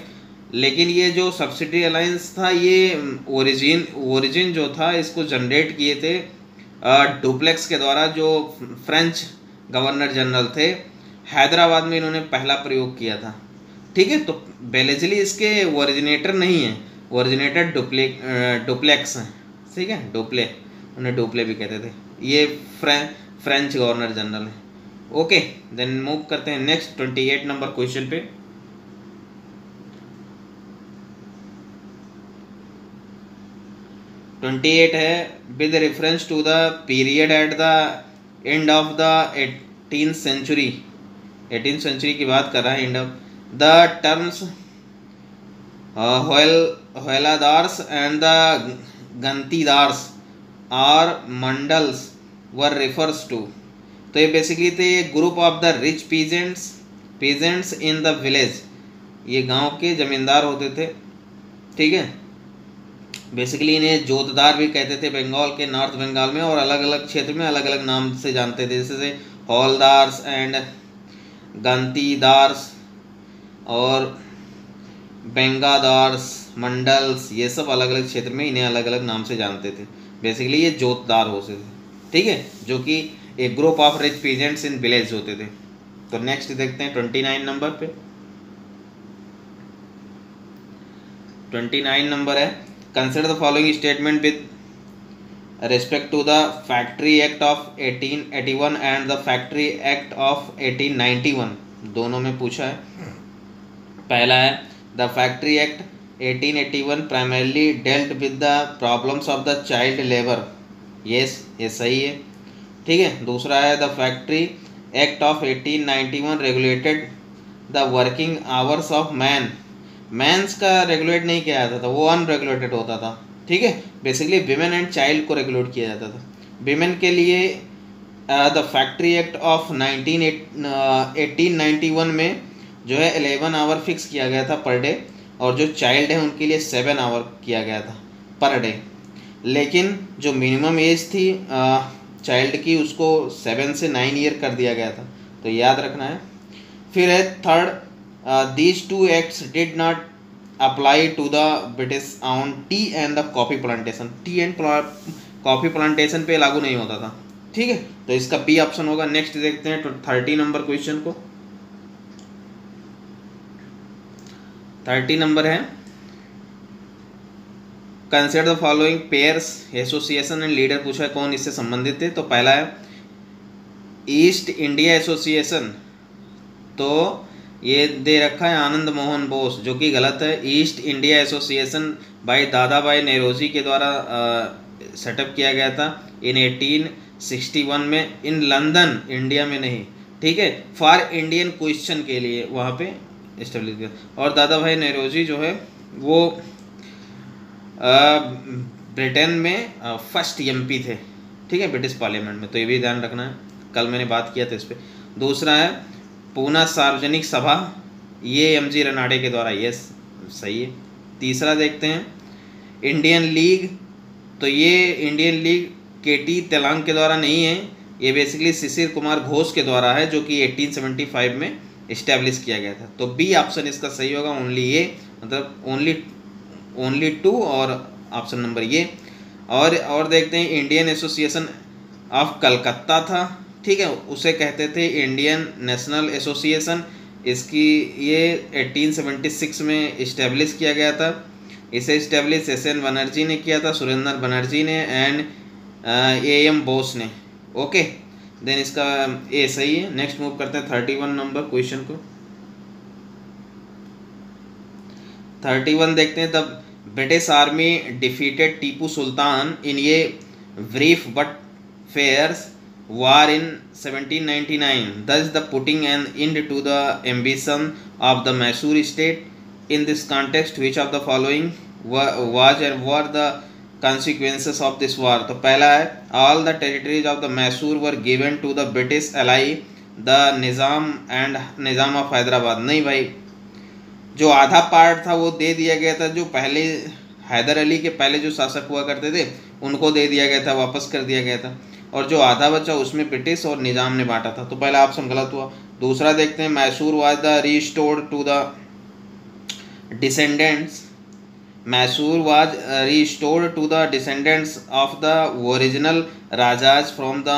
लेकिन ये जो सब्सिडी अलायंस था ये ओरिजिन जो था इसको जनरेट किए थे डुप्लेक्स के द्वारा, जो फ्रेंच गवर्नर जनरल थे। हैदराबाद में इन्होंने पहला प्रयोग किया था, ठीक है। तो वेलेजली इसके ओरिजिनेटर नहीं है, ओरिजिनेटर डुप्लेक्स हैं, ठीक है, डुप्ले, उन्हें डुप्ले भी कहते थे, ये फ्रेंच गवर्नर जनरल है। ओके, देन मूव करते हैं नेक्स्ट 28 नंबर क्वेश्चन पे। 28 है with reference to the period at the end of the 18th century, 18th century की बात कर रहा है, एंड ऑफ द टर्म्स होयलादार्स एंड द गंतीदार्स और मंडल्स वर रेफर्स टू। तो ये बेसिकली थे group of the rich peasants in the village, ये गांव के जमींदार होते थे, ठीक है। बेसिकली इन्हें जोतदार भी कहते थे बंगाल के, नॉर्थ बंगाल में, और अलग अलग क्षेत्र में अलग अलग नाम से जानते थे, जैसे हौलदार्स एंड गंतीदार्स और बेंगादार्स, मंडल्स, ये सब अलग अलग क्षेत्र में इन्हें अलग अलग नाम से जानते थे। बेसिकली ये जोतदार होते थे, ठीक है, जो कि एक group of rich peasants in village होते थे। तो नेक्स्ट देखते हैं 29 नंबर पे। 29 नंबर है, consider the following statement with respect to the Factory Act of 1881 and the Factory Act of 1891, दोनों में पूछा है। पहला है the Factory Act 1881 primarily dealt with the problems of the child labor। yes, ये सही है, ठीक है। दूसरा है the Factory Act of 1891 regulated the working hours of men's का रेगुलेट नहीं किया जाता था, वो अनरेगुलेटेड होता था, ठीक है। बेसिकली विमेन एंड चाइल्ड को रेगुलेट किया जाता था। विमेन के लिए द फैक्ट्री एक्ट ऑफ 1891 में जो है 11 आवर फिक्स किया गया था पर डे, और जो चाइल्ड है उनके लिए 7 आवर किया गया था पर डे। लेकिन जो मिनिमम एज थी चाइल्ड की उसको 7 से 9 ईयर कर दिया गया था, तो याद रखना है। फिर है third, these two acts did not apply to the British on tea and the coffee plantation। T and coffee plantation पे लागू नहीं होता था, ठीक है। तो इसका बी ऑप्शन होगा। नेक्स्ट देखते हैं 30 नंबर क्वेश्चन को। 30 नंबर है, consider the following pairs association and leader पूछा है कौन इससे संबंधित थे। तो पहला है ईस्ट इंडिया एसोसिएशन, तो ये दे रखा है आनंद मोहन बोस, जो कि गलत है। ईस्ट इंडिया एसोसिएशन भाई दादा भाई नेरोजी के द्वारा सेटअप किया गया था इन 1861 में इन लंदन, इंडिया में नहीं, ठीक है, फॉर इंडियन क्वेश्चन के लिए वहाँ पे इस्टेब्लिश किया। और दादा भाई नेरोजी जो है वो ब्रिटेन में फर्स्ट एमपी थे, ठीक है, ब्रिटिश पार्लियामेंट में, तो ये भी ध्यान रखना है, कल मैंने बात किया था इस पर। दूसरा है पूना सार्वजनिक सभा, ये एमजी रनाडे के द्वारा, ये सही है। तीसरा देखते हैं इंडियन लीग, तो ये इंडियन लीग केटी तेलांग के द्वारा नहीं है, ये बेसिकली शिशिर कुमार घोष के द्वारा है, जो कि 1875 में इस्टेब्लिश किया गया था। तो बी ऑप्शन इसका सही होगा, ओनली ये, मतलब ओनली 2 और ऑप्शन नंबर ये। और देखते हैं इंडियन एसोसिएशन ऑफ कलकत्ता था, ठीक है, उसे कहते थे इंडियन नेशनल एसोसिएशन, इसकी ये 1876 में इस्टेब्लिश किया गया था। इसे इस्टेब्लिश एस.एन. बनर्जी ने किया था, सुरेंद्र बनर्जी ने एंड ए.एम. बोस ने। ओके, देन इसका ए सही है। नेक्स्ट मूव करते हैं 31 नंबर क्वेश्चन को। 31 देखते हैं, the British army defeated Tipu Sultan in ये brief but fierce war in 1799, thus the putting an end to the ambition of the Mysore state. In this context, which of the following was and were the consequences of this war? तो पहला है all the territories of the Mysore were given to the British ally the Nizam of Hyderabad। नहीं भाई, जो आधा part था वो दे दिया गया था, जो पहले हैदर अली के पहले जो शासक हुआ करते थे उनको दे दिया गया था, वापस कर दिया गया था, और जो आधा बचा उसमें ब्रिटिश और निज़ाम ने बांटा था। तो पहला ऑप्शन गलत हुआ। दूसरा देखते हैं Mysore was the restored to the descendants, Mysore was restored to the descendants of the original rajas from the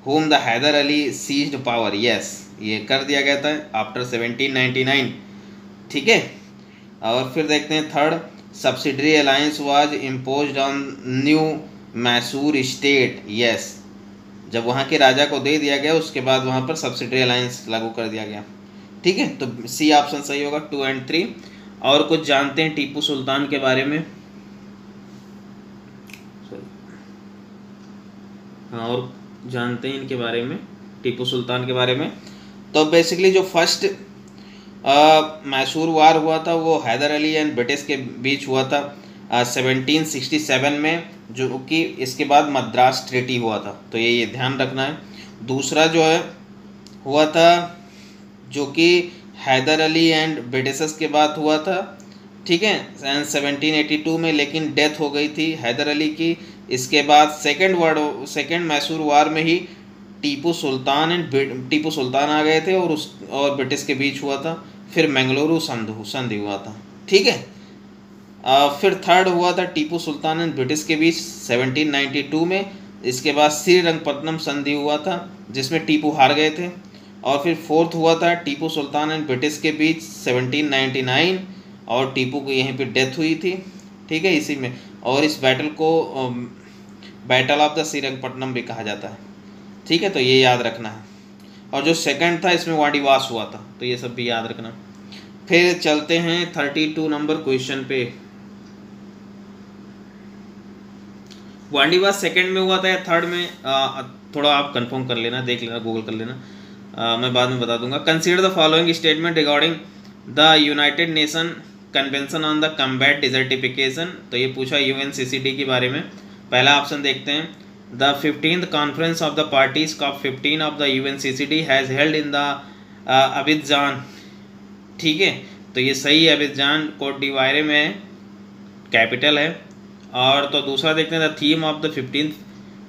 home the Hyder Ali seized power. Yes, ये कर दिया गया था आफ्टर 1799, ठीक है। और फिर देखते हैं third, subsidiary alliance was imposed on new Mysore state. Yes, जब वहाँ के राजा को दे दिया गया उसके बाद वहाँ पर सब्सिडरी अलायंस लागू कर दिया गया, ठीक है। तो सी ऑप्शन सही होगा 2 और 3। और कुछ जानते हैं टीपू सुल्तान के बारे में, हाँ, और जानते हैं इनके बारे में, टीपू सुल्तान के बारे में। तो बेसिकली जो फर्स्ट मैसूर वार हुआ था वो हैदर अली एंड ब्रिटिश के बीच हुआ था 1767 में, जो कि इसके बाद मद्रास ट्रीटी हुआ था, तो ये ध्यान रखना है। दूसरा जो है हुआ था जो कि हैदर अली एंड ब्रिटिशर्स के बाद हुआ था, ठीक है, 1782 में, लेकिन डेथ हो गई थी हैदर अली की। इसके बाद सेकेंड मैसूर वार में ही टीपू सुल्तान आ गए थे और ब्रिटिश के बीच हुआ था। फिर मंगलुरु संधि हुआ था, ठीक है। फिर थर्ड हुआ था टीपू सुल्तान एंड ब्रिटिश के बीच 1792 में। इसके बाद श्रीरंगपट्टनम संधि हुआ था जिसमें टीपू हार गए थे। और फिर फोर्थ हुआ था टीपू सुल्तान एंड ब्रिटिश के बीच 1799, और टीपू को यहीं पे डेथ हुई थी, ठीक है, इसी में। और इस बैटल को बैटल ऑफ द श्रीरंगपट्टनम भी कहा जाता है, ठीक है, तो ये याद रखना है। और जो सेकंड था इसमें वाडिवास हुआ था, तो ये सब भी याद रखना। फिर चलते हैं 32 नंबर क्वेश्चन पे। वाडिवास सेकंड में हुआ था या थर्ड में, थोड़ा आप कंफर्म कर लेना, देख लेना, गूगल कर लेना, मैं बाद में बता दूंगा। Consider the following statement regarding the United nation convention on the combat desertification. तो ये पूछा UNCCD के बारे में। पहला ऑप्शन देखते हैं, the 15th conference of the parties COP15 of the UNCCD has held in the Abidjan, ठीक है, तो ये सही है, अबिदजान कोट डिवायरे में कैपिटल है। और तो दूसरा देखते हैं, the theme of the 15th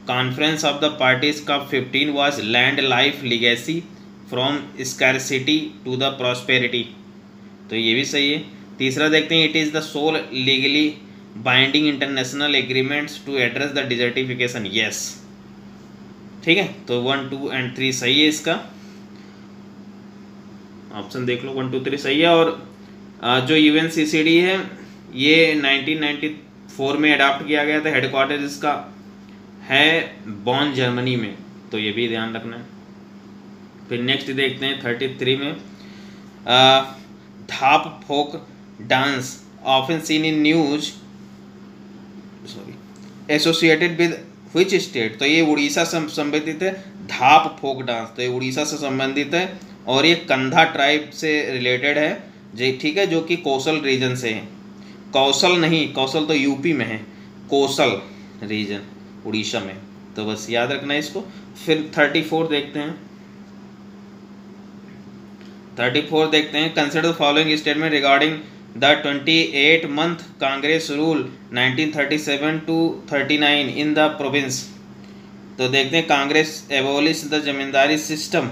conference of the parties COP15 was land life legacy from scarcity to the prosperity, तो ये भी सही है। तीसरा देखते हैं, it is the sole legally binding international agreements to address the desertification. Yes, ठीक है, तो 1, 2 और 3 सही है। इसका ऑप्शन देख लो, 1, 2, 3 सही है। और जो UNCCD है ये 1993 1934 में अडॉप्ट किया गया था। हेडक्वार्टर इसका है बॉन जर्मनी में, तो ये भी ध्यान रखना है। फिर नेक्स्ट देखते हैं 33 में Dhap folk dance often seen in news associated with which state, तो ये उड़ीसा से संबंधित है। धाप फोक डांस तो ये उड़ीसा से संबंधित है और ये कंधा ट्राइब से रिलेटेड है जी, ठीक है, जो कि कौशल रीजन से है। कौशल नहीं, कौशल तो यूपी में है, कौशल रीजन उड़ीसा में, तो बस याद रखना है इसको। फिर 34 देखते हैं। 34 देखते हैं, consider the following statement regarding the 28 month Congress rule 1937 to 39 in the province. तो देखते हैं, Congress abolish the zamindari system.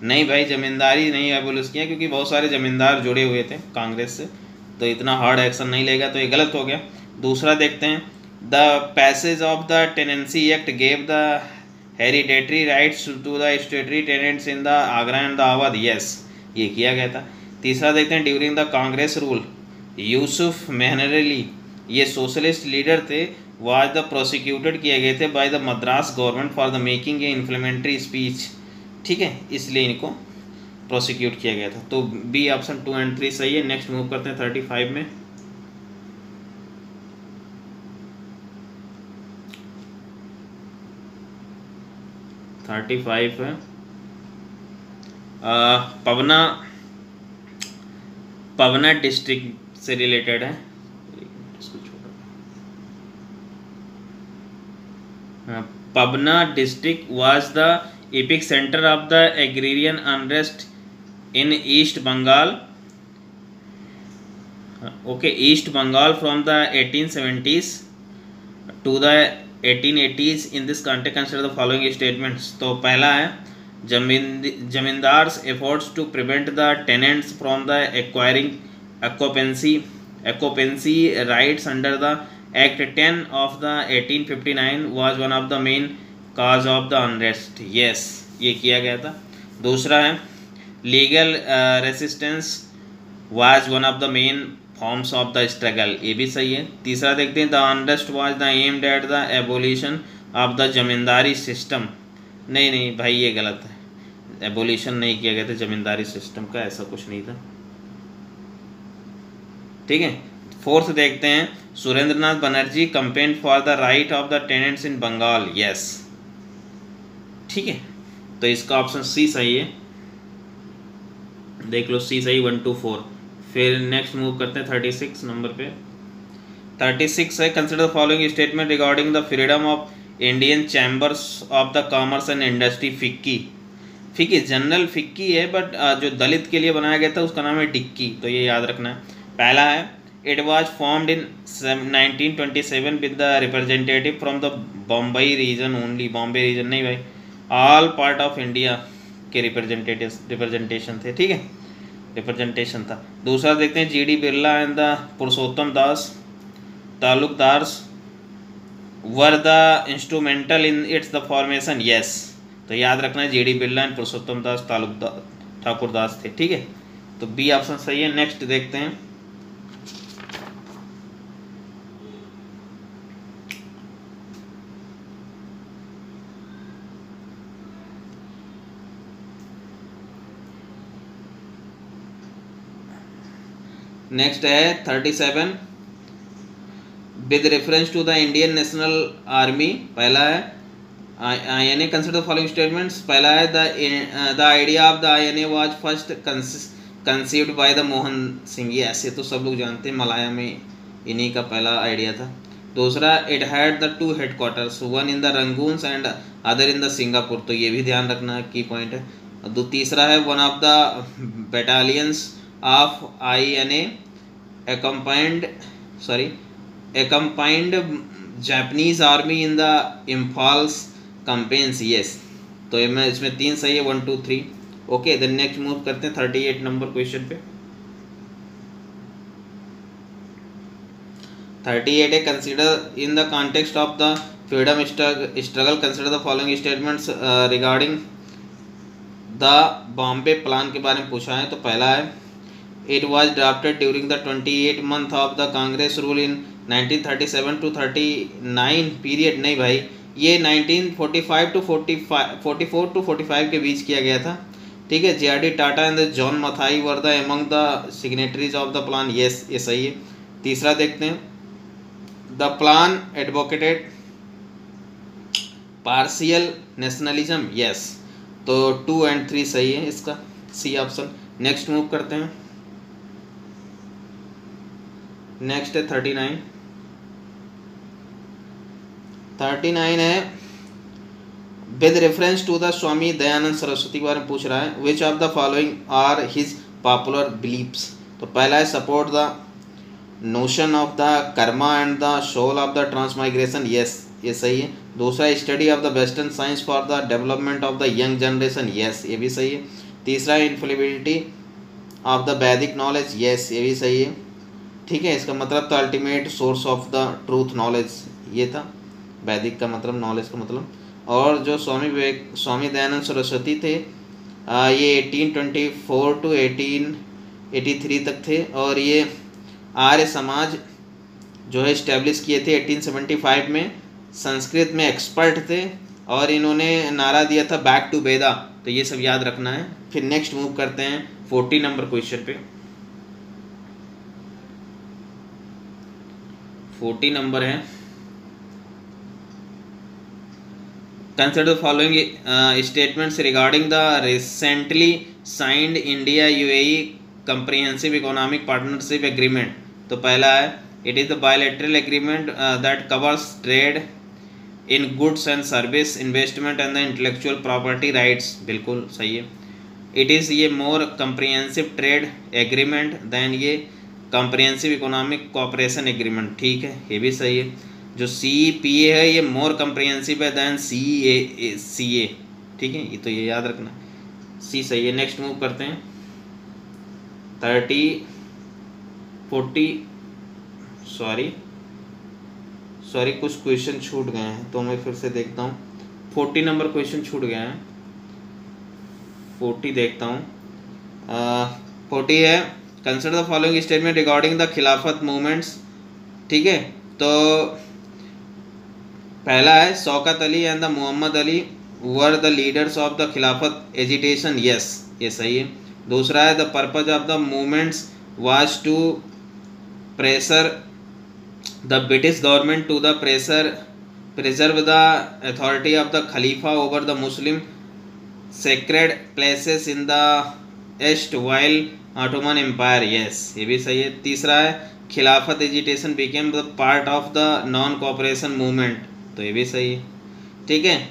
नहीं भाई, जमींदारी नहीं एबोलिश किया, क्योंकि बहुत सारे जमींदार जुड़े हुए थे कांग्रेस से, तो इतना हार्ड एक्शन नहीं लेगा, तो ये गलत हो गया। दूसरा देखते हैं, the passage of the tenancy act gave the hereditary rights to the statutory tenants in the Agra and the Awadh, yes, ये किया गया था। तीसरा देखते हैं, during the congress rule Yusuf Meherally, ये सोशलिस्ट लीडर थे, वाज द प्रोसिक्यूटेड किए गए थे by the Madras government for the making a inflammatory speech, ठीक है, इसलिए इनको प्रोसिक्यूट किया गया था। तो बी ऑप्शन 2 और 3 सही है। नेक्स्ट मूव करते हैं 35 में। है पवना डिस्ट्रिक्ट से रिलेटेड है। Pabna district was the epic center of the agrarian unrest in East Bengal. Okay, East Bengal from the 1870s to the 1880s. In this context, consider the following statements. तो पहला है, zamindars efforts to prevent the tenants from the acquiring occupancy rights under the Act 10 of the 1859 was one of the main cause of the unrest, yes, ये किया गया था। दूसरा है, legal resistance was one of the main forms of the struggle, ये भी सही है। तीसरा देखते हैं, the unrest was the aimed at the abolition of the zamindari system, नहीं भाई ये गलत है, एबोलिशन नहीं किया गया था जमींदारी सिस्टम का, ऐसा कुछ नहीं था, ठीक है। फोर्थ देखते हैं, Surendranath Banerjee campaign for the right of the tenants in Bengal, yes, ठीक है, तो इसका ऑप्शन सी सही है, देख लो सी सही 1 to 4। फिर नेक्स्ट मूव करते हैं 36 नंबर पे। 36 है, consider the following statement regarding the freedom of Indian chambers of the commerce and industry, FICCI general FICCI है, बट जो दलित के लिए बनाया गया था उसका नाम है डिक्की, तो ये याद रखना है। पहला है, it was formed in 1927 with the representative from the Bombay region only, Bombay region नहीं भाई, all part of India के रिप्रेजेंटेशन थे, ठीक है, रिप्रेजेंटेशन था। दूसरा देखते हैं, GD Birla and the Purushottam Das तालुकदार्स were the instrumental in its the formation, yes, तो याद रखना है जीडी बिरला एंड पुरुषोत्तम दास ठाकुर दास थे, ठीक है, तो बी ऑप्शन सही है। नेक्स्ट देखते हैं, नेक्स्ट है 37 with reference to the Indian national army. पहला है, INA कंसिडर फॉलोइंग स्टेटमेंट्स। पहला है, the idea of the INA was first conceived by the Mohan Singh, ये ऐसे तो सब लोग जानते हैं, मलाया में इन्हीं का पहला आइडिया था। दूसरा, it had the 2 headquarters, one in the Rangoons and other in the Singapore, तो ये भी ध्यान रखना की पॉइंट है। तीसरा है, one of the battalions of INA accompanied Japanese army in the Imphal's campaigns, yes, तो इसमें 3 सही है, 1 2 3, ओके। देन नेक्स्ट मूव करते हैं 38 नंबर क्वेश्चन पे। 38 है, consider in the context of the freedom struggle consider the following statements regarding the Bombay plan के बारे में पूछा है। तो पहला है, It was drafted during the 28 month of the Congress rule in 1937 to 39 period. नहीं भाई, ये 1945 टू 44 टू 45 के बीच किया गया था। ठीक है, JRD Tata and John Mathai were the among the signatories of the plan. Yes, ये सही है। तीसरा देखते हैं, the plan advocated partial nationalism. Yes, तो 2 एंड 3 सही है इसका, सी ऑप्शन। नेक्स्ट मूव करते हैं, नेक्स्ट है 39 है, with reference to the Swami Dayanand Saraswati के बारे में पूछ रहा है। Which of the following are his popular believes. तो पहला है support the notion of the karma and the soul of the transmigration. Yes, ये सही है। दूसरा, study of the western science for the development of the young generation. Yes, ये भी सही है। तीसरा, infallibility of the Vedic knowledge. Yes, ये भी सही है। ठीक है, इसका मतलब था ultimate source of the truth knowledge, ये था वैदिक का मतलब, नॉलेज का मतलब। और जो स्वामी दयानंद सरस्वती थे, ये 1824 टू 1883 तक थे, और ये आर्य समाज जो है इस्टेब्लिश किए थे 1875 में। संस्कृत में एक्सपर्ट थे, और इन्होंने नारा दिया था बैक टू वेदा। तो ये सब याद रखना है। फिर नेक्स्ट मूव करते हैं 40 नंबर क्वेश्चन पे। 40 नंबर है, consider the following statements regarding the recently signed India UAE comprehensive economic partnership agreement. तो पहला है, it is the bilateral agreement that covers trade in goods and service, investment and the intellectual property rights. बिल्कुल सही है। It is ये मोर comprehensive trade agreement then ये comprehensive economic cooperation agreement. ठीक है, ये भी सही है। जो CEPA है ये मोर कंप्रिहेंसिव है देन CA। ठीक है, ये तो ये याद रखना, सी सही है। नेक्स्ट मूव करते हैं 40 कुछ क्वेश्चन छूट गए हैं, तो मैं फिर से देखता हूँ। 40 नंबर क्वेश्चन छूट गए हैं, 40 देखता हूँ। 40 है, consider the following statement regarding the Khilafat movements. ठीक है, तो पहला है, Shaukat Ali and the Mohammad Ali were the leaders of the Khilafat agitation. Yes, ये सही है। दूसरा है, the purpose of the movements was to pressure the British government to the preserve the authority of the Khalifa over the Muslim sacred places in the East while Ottoman Empire। yes, ये भी सही है। तीसरा है, खिलाफत agitation became the part of the non cooperation movement। तो ये भी सही है। ठीक है,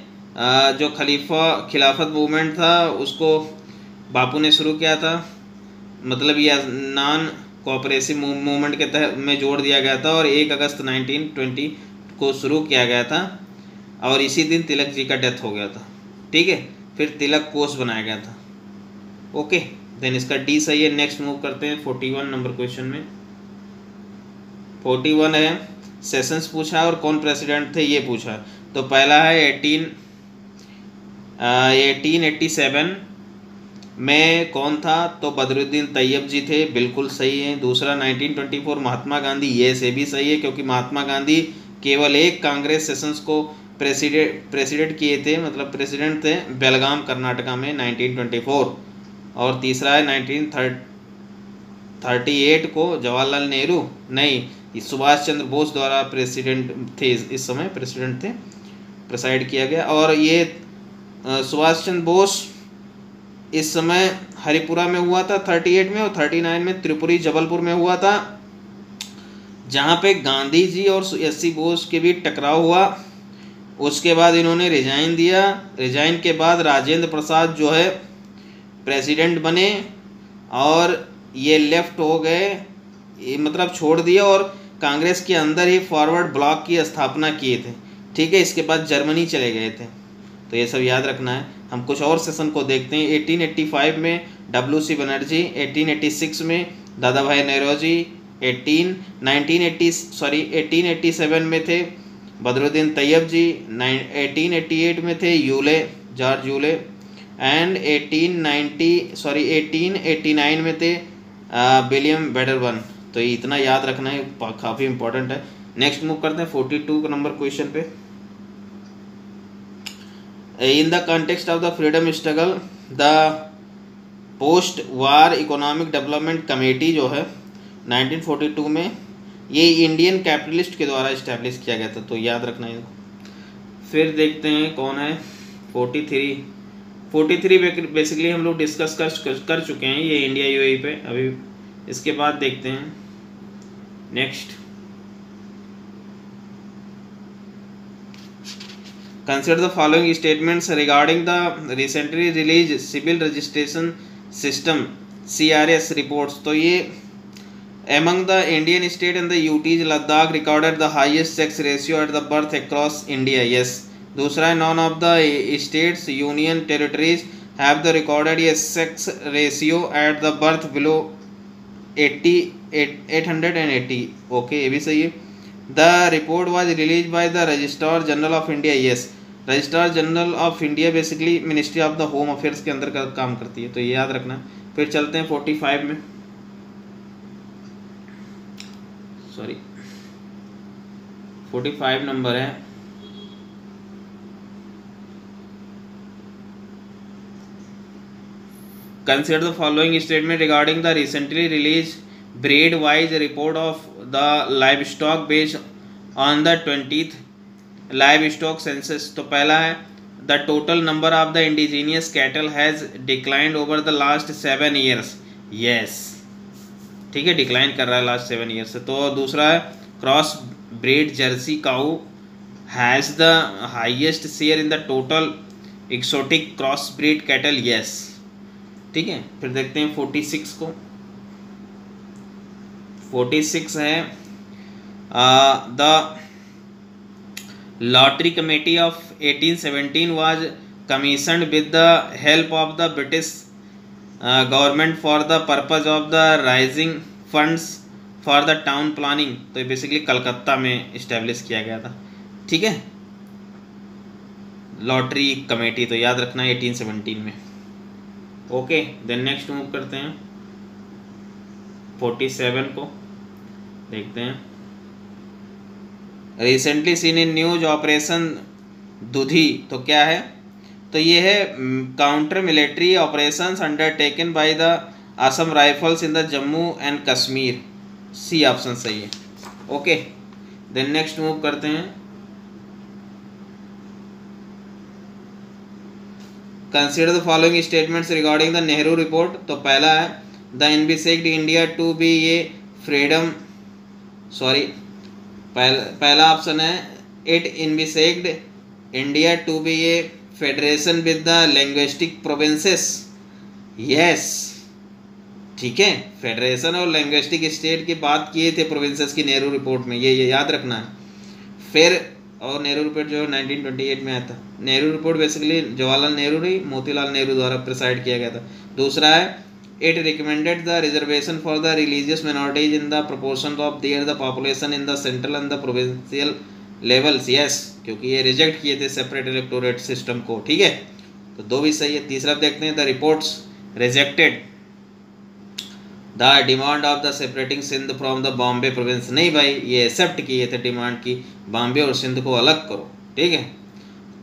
जो खिलाफत मूवमेंट था उसको बापू ने शुरू किया था, मतलब ये नॉन कोऑपरेसिव मूवमेंट के तहत में जोड़ दिया गया था, और 1 अगस्त 1920 को शुरू किया गया था, और इसी दिन तिलक जी का डेथ हो गया था। ठीक है, फिर तिलक कोष बनाया गया था। ओके, देन इसका डी सही है। नेक्स्ट मूव करते हैं 41 नंबर क्वेश्चन में। 41 है, सेशंस पूछा और कौन प्रेसिडेंट थे ये पूछा। तो पहला है 1887 में कौन था, तो बदरुद्दीन तैयब जी थे। बिल्कुल सही है। दूसरा 1924 महात्मा गांधी। ये से भी सही है, क्योंकि महात्मा गांधी केवल एक कांग्रेस सेशंस को प्रेसिडेंट किए थे, मतलब प्रेसिडेंट थे बेलगाम कर्नाटका में 1924। और तीसरा है 1938 को जवाहरलाल नेहरू नहीं सुभाष चंद्र बोस द्वारा प्रेसिडेंट थे, इस समय प्रेसिडेंट थे, प्रेसाइड किया गया। और ये सुभाष चंद्र बोस इस समय हरिपुरा में हुआ था 38 में, और 39 में त्रिपुरी जबलपुर में हुआ था, जहाँ पे गांधी जी और SC बोस के बीच टकराव हुआ। उसके बाद इन्होंने रिजाइन दिया। रिजाइन के बाद राजेंद्र प्रसाद जो है प्रेसिडेंट बने, और ये लेफ्ट हो गए, ये मतलब छोड़ दिया, और कांग्रेस के अंदर ही फॉरवर्ड ब्लॉक की स्थापना किए थे। ठीक है, इसके बाद जर्मनी चले गए थे। तो ये सब याद रखना है। हम कुछ और सेशन को देखते हैं। 1885 में WC बनर्जी, 1886 में दादा भाई नौरोजी, 1887 में थे बदरुद्दीन तैयब जी, 1888 में थे जॉर्ज यूले, एंड 1889 में थे विलियम बेडरवन। तो ये इतना याद रखना है, काफ़ी इंपॉर्टेंट है। नेक्स्ट मूव करते हैं 42 नंबर क्वेश्चन पे। In the context of the freedom struggle the post war economic development committee जो है 1942 में, ये इंडियन कैपिटलिस्ट के द्वारा इस्टेब्लिश किया गया था, तो याद रखना है। फिर देखते हैं कौन है 43 बेसिकली हम लोग डिस्कस कर चुके हैं ये इंडिया यूएई पे। अभी इसके बाद देखते हैं next. Consider the following statements regarding the recently release civil registration system CRS reports. तो ये among the Indian state and the UTs Ladakh recorded the highest sex ratio at the birth across India. Yes. दूसरा है none of the states union territories have the recorded a sex ratio at the birth below 880. Okay, ये भी सही है। The report was released by the Registrar General of India. Yes. Registrar general of India basically ministry of the home affairs के अंदर का काम करती है, तो ये याद रखना। फिर चलते हैं 45 में, सॉरी 45 नंबर है। Consider the following statement regarding the recently release breed wise report of the live stock based on the 20th live stock census. तो पहला है the total number of the indigenous cattle has declined over the last 7 years। Yes, ठीक है, decline कर रहा है last 7 years से। तो दूसरा है cross breed Jersey cow has the highest share in the total exotic cross breed cattle. Yes, ठीक है। फिर देखते हैं 46 को। 46 है the lottery committee of 1817 was commissioned with the help of the British government for the purpose of the rising funds for the town planning. तो ये basically Calcutta में इस्टेब्लिश किया गया था, ठीक है, लॉटरी कमेटी। तो याद रखना 1817 में। ओके, देन नेक्स्ट मूव करते हैं 47 को। देखते हैं recently seen in news operation Dudhi. तो क्या है, तो ये है counter military operations undertaken by the Assam rifles in the Jammu and Kashmir. C option सही है। ओके, देन नेक्स्ट मूव करते हैं। Consider the following statements regarding the Nehru report. तो पहला है the envisaged India to be a freedom, sorry पहला option है it envisaged India to be a federation with the linguistic provinces. Yes, ठीक है, federation और लिंग्विस्टिक स्टेट की बात किए थे प्रोविंसेस की नेहरू रिपोर्ट में, ये याद रखना है। फिर और नेहरू रिपोर्ट जो 1928 में आया था। नेहरू रिपोर्ट बेसिकली जवाहरलाल नेहरू ही मोतीलाल नेहरू द्वारा प्रिसाइड किया गया था। दूसरा है it recommended the reservation for the religious minorities in the proportion of their the population in the central and the provincial levels. Yes, क्योंकि ये रिजेक्ट किए थे सेपरेट इलेक्टोरेट सिस्टम को, ठीक है, तो दो भी सही है। तीसरा देखते हैं the reports rejected the demand of the separating Sindh from the Bombay province. नहीं भाई, ये एक्सेप्ट किए थे डिमांड की बॉम्बे और सिंध को अलग करो, ठीक है।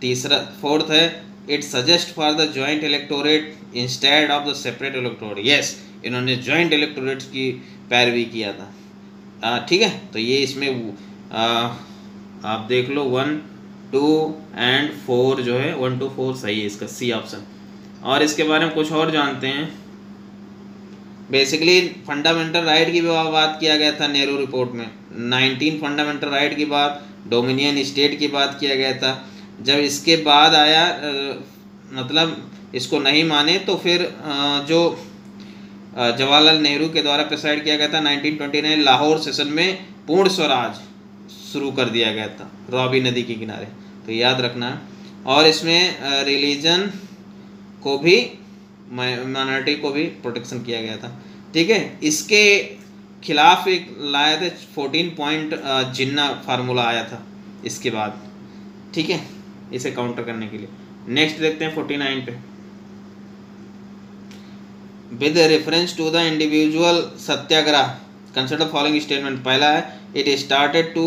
तीसरा फोर्थ है it suggest for the joint electorate instead of the separate electorate. Yes, इन्होंने जॉइंट इलेक्टोरेट की पैरवी किया था, ठीक है। तो ये इसमें आप देख लो 1, 2 एंड 4 जो है 1 to 4 सही है इसका, सी ऑप्शन। और इसके बारे में कुछ और जानते हैं। बेसिकली फंडामेंटल राइट की भी बात किया गया था नेहरू रिपोर्ट में। 19 फंडामेंटल राइट की बात, डोमिनियन स्टेट की बात किया गया था। जब इसके बाद आया मतलब इसको नहीं माने तो फिर जो जवाहरलाल नेहरू के द्वारा प्रिसाइड किया गया था 1929 लाहौर सेशन में पूर्ण स्वराज शुरू कर दिया गया था रावी नदी के किनारे, तो याद रखना है। और इसमें रिलीजन को भी माइनॉरिटी को भी प्रोटेक्शन किया गया था, ठीक है। इसके खिलाफ एक लाया था 14 पॉइंट जिन्ना फार्मूला आया था इसके बाद, ठीक है, इसे काउंटर करने के लिए। नेक्स्ट देखते हैं 49 पे। With reference to the individual satyagraha consider following statement. पहला है it started to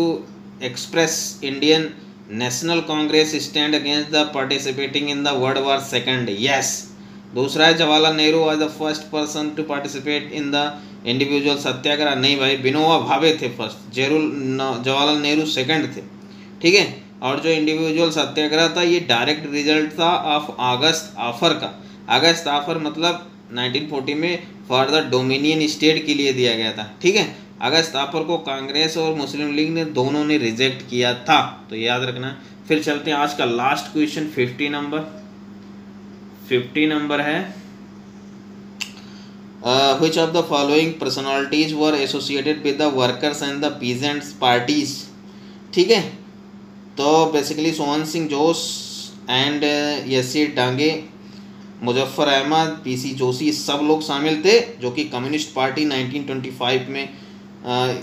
express Indian national congress stand against the participating in the world war second, yes. दूसरा है Jawaharlal Nehru was the first person to participate in the individual satyagraha, नहीं भाई, विनोबा भावे थे first, Jawaharlal Nehru second थे, ठीक है। और जो इंडिविजुअल सत्याग्रह था ये डायरेक्ट रिजल्ट था ऑफ अगस्त ऑफर का। अगस्त ऑफर मतलब 1940 में फॉर द डोमिनियन स्टेट के लिए दिया गया था, ठीक है। अगस्त ऑफर को कांग्रेस और मुस्लिम लीग ने दोनों ने रिजेक्ट किया था, तो याद रखना। फिर चलते हैं आज का लास्ट क्वेश्चन 50 नंबर है which of the following personalities were associated with the workers and the peasants parties, ठीक है। तो बेसिकली सोहन सिंह जोश एंड यसीर डांगे, मुजफ्फर अहमद, पीसी जोशी, सब लोग शामिल थे जो कि कम्युनिस्ट पार्टी 1925 में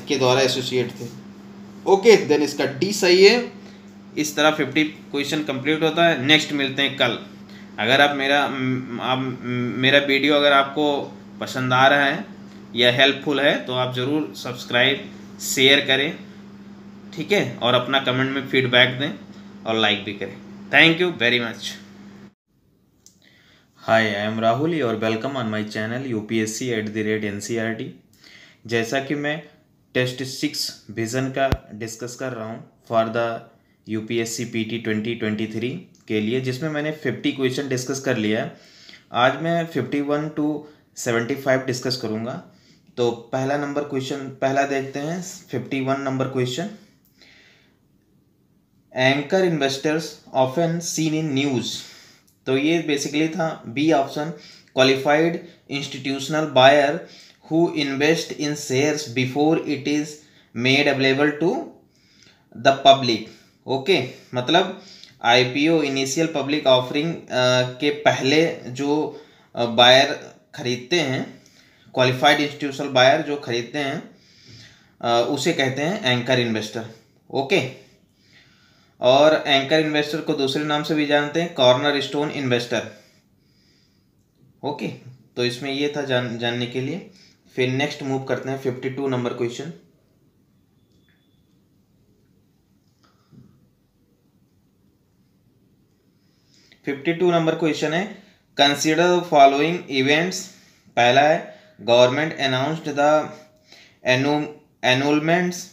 के द्वारा एसोसिएट थे। ओके, देन इसका डी सही है। इस तरह 50 क्वेश्चन कंप्लीट होता है। नेक्स्ट मिलते हैं कल। अगर आप मेरा वीडियो अगर आपको पसंद आ रहा है या हेल्पफुल है तो आप ज़रूर सब्सक्राइब शेयर करें, ठीक है, और अपना कमेंट में फीडबैक दें और लाइक भी करें। Thank you very much. Hi, I am Rahul और welcome on my channel UPSC@NCERT। जैसा कि मैं टेस्ट 6 विज़न का डिस्कस कर रहा हूँ फॉर द UPSC PT 2023 के लिए, जिसमें मैंने 50 क्वेश्चन डिस्कस कर लिया है। आज मैं 51 to 75 डिस्कस करूँगा। तो पहला देखते हैं 51 number question. Anchor investors often seen in news, तो ये बेसिकली था B option, qualified institutional buyer who invest in shares before it is made available to the public. Okay, मतलब IPO इनिशियल पब्लिक ऑफरिंग के पहले जो buyer खरीदते हैं, qualified institutional buyer जो खरीदते हैं उसे कहते हैं एंकर इन्वेस्टर। ओके, और एंकर इन्वेस्टर को दूसरे नाम से भी जानते हैं कॉर्नर स्टोन इन्वेस्टर। ओके, तो इसमें ये था जानने के लिए। फिर नेक्स्ट मूव करते हैं 52 नंबर क्वेश्चन। नंबर क्वेश्चन है कंसीडर द फॉलोइंग इवेंट्स। पहला है गवर्नमेंट अनाउंस्ड द एनुलमेंट्स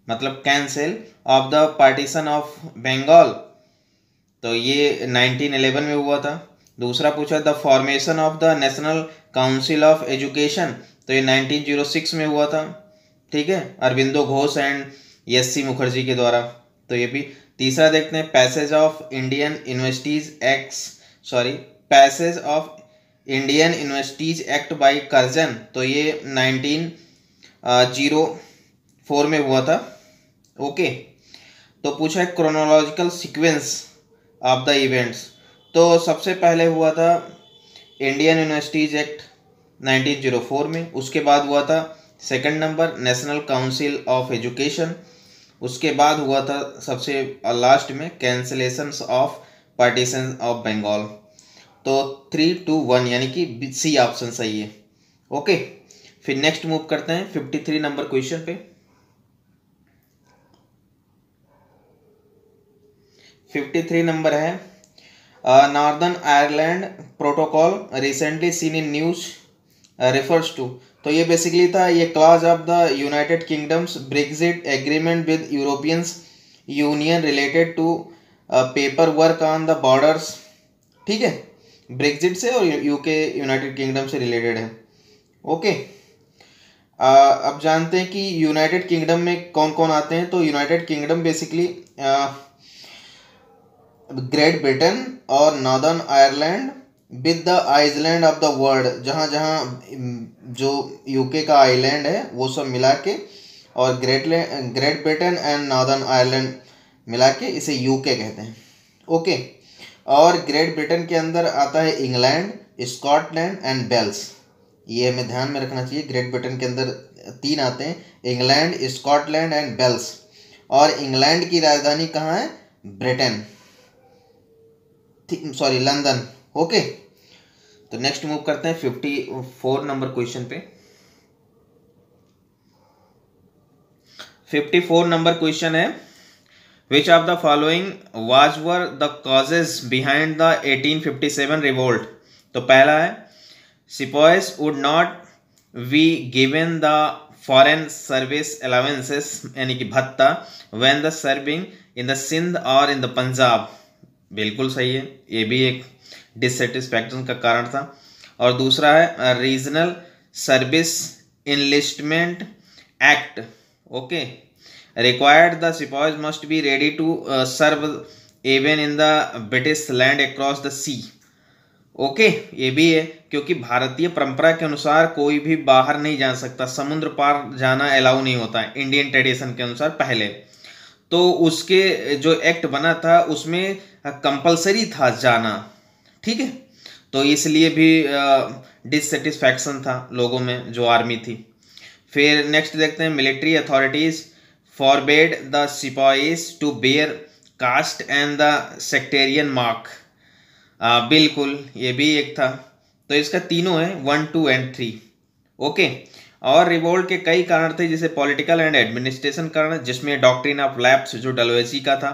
मतलब cancel of the partition of Bengal, तो ये 1911 में हुआ था। दूसरा पूछा the formation of the national council of education, तो ये 1906 में हुआ था, ठीक है, अरविंदो घोष एंड SC मुखर्जी के द्वारा, तो ये भी। तीसरा देखते हैं passage of Indian universities act by Curzon, तो ये 1904 में हुआ था। ओके, तो पूछा है chronological sequence of the events, तो सबसे पहले हुआ था इंडियन यूनिवर्सिटीज एक्ट 1904 में, उसके बाद हुआ था second number national council of education, उसके बाद हुआ था सबसे लास्ट में cancellation of partition of Bengal. तो 3, 2, 1 यानी कि सी ऑप्शन सही है। ओके, फिर नेक्स्ट मूव करते हैं 53 नंबर क्वेश्चन पे। 53 नंबर है Northern Ireland protocol recently seen in news refers to, तो ये बेसिकली था ये clause of the United Kingdom's Brexit agreement with Europeans union related to paper work on the borders, ठीक है, ब्रेक्जिट से और UK यूनाइटेड किंगडम से रिलेटेड है। ओके, अब जानते हैं कि यूनाइटेड किंगडम में कौन कौन आते हैं। तो United Kingdom basically Great Britain और Northern Ireland with the island of the world, जहाँ जहाँ जो UK का आइलैंड है वो सब मिला के, और great Britain and northern Ireland मिला के इसे UK कहते हैं। ओके, और ग्रेट ब्रिटेन के अंदर आता है इंग्लैंड, स्कॉटलैंड एंड वेल्स, ये हमें ध्यान में रखना चाहिए। ग्रेट ब्रिटेन के अंदर 3 आते हैं, इंग्लैंड, स्कॉटलैंड एंड वेल्स, और इंग्लैंड की राजधानी कहाँ है? लंदन। ओके, तो नेक्स्ट मूव करते हैं 54 नंबर क्वेश्चन पे। 54 नंबर क्वेश्चन है, which of the following was were the causes behind the 1857 revolt. तो पहला है sepoys would not be given the foreign service allowances यानी कि भत्ता when the serving in the Sindh और इन द पंजाब। बिल्कुल सही है, ये भी एक डिससेटिस्फैक्शन का कारण था। और दूसरा है regional service enlistment act, okay, required the sepoys must be ready to serve even in the British land across the sea. Okay, ये भी है क्योंकि भारतीय परंपरा के अनुसार कोई भी बाहर नहीं जा सकता, समुद्र पार जाना अलाउ नहीं होता है इंडियन ट्रेडिशन के अनुसार पहले। तो उसके जो एक्ट बना था उसमें कंपलसरी था जाना, ठीक है, तो इसलिए भी डिससेटिस्फैक्शन था लोगों में जो आर्मी थी। फिर नेक्स्ट देखते हैं, military authorities forbade the sipahis to bear caste and the sectarian mark. बिल्कुल, ये भी एक था। तो इसका तीनों है 1, 2 एंड 3, ओके। और रिवोल्ट के कई कारण थे, जैसे पॉलिटिकल एंड एडमिनिस्ट्रेशन कारण, जिसमें डॉक्ट्रिन ऑफ लैप्स जो डलहौजी का था,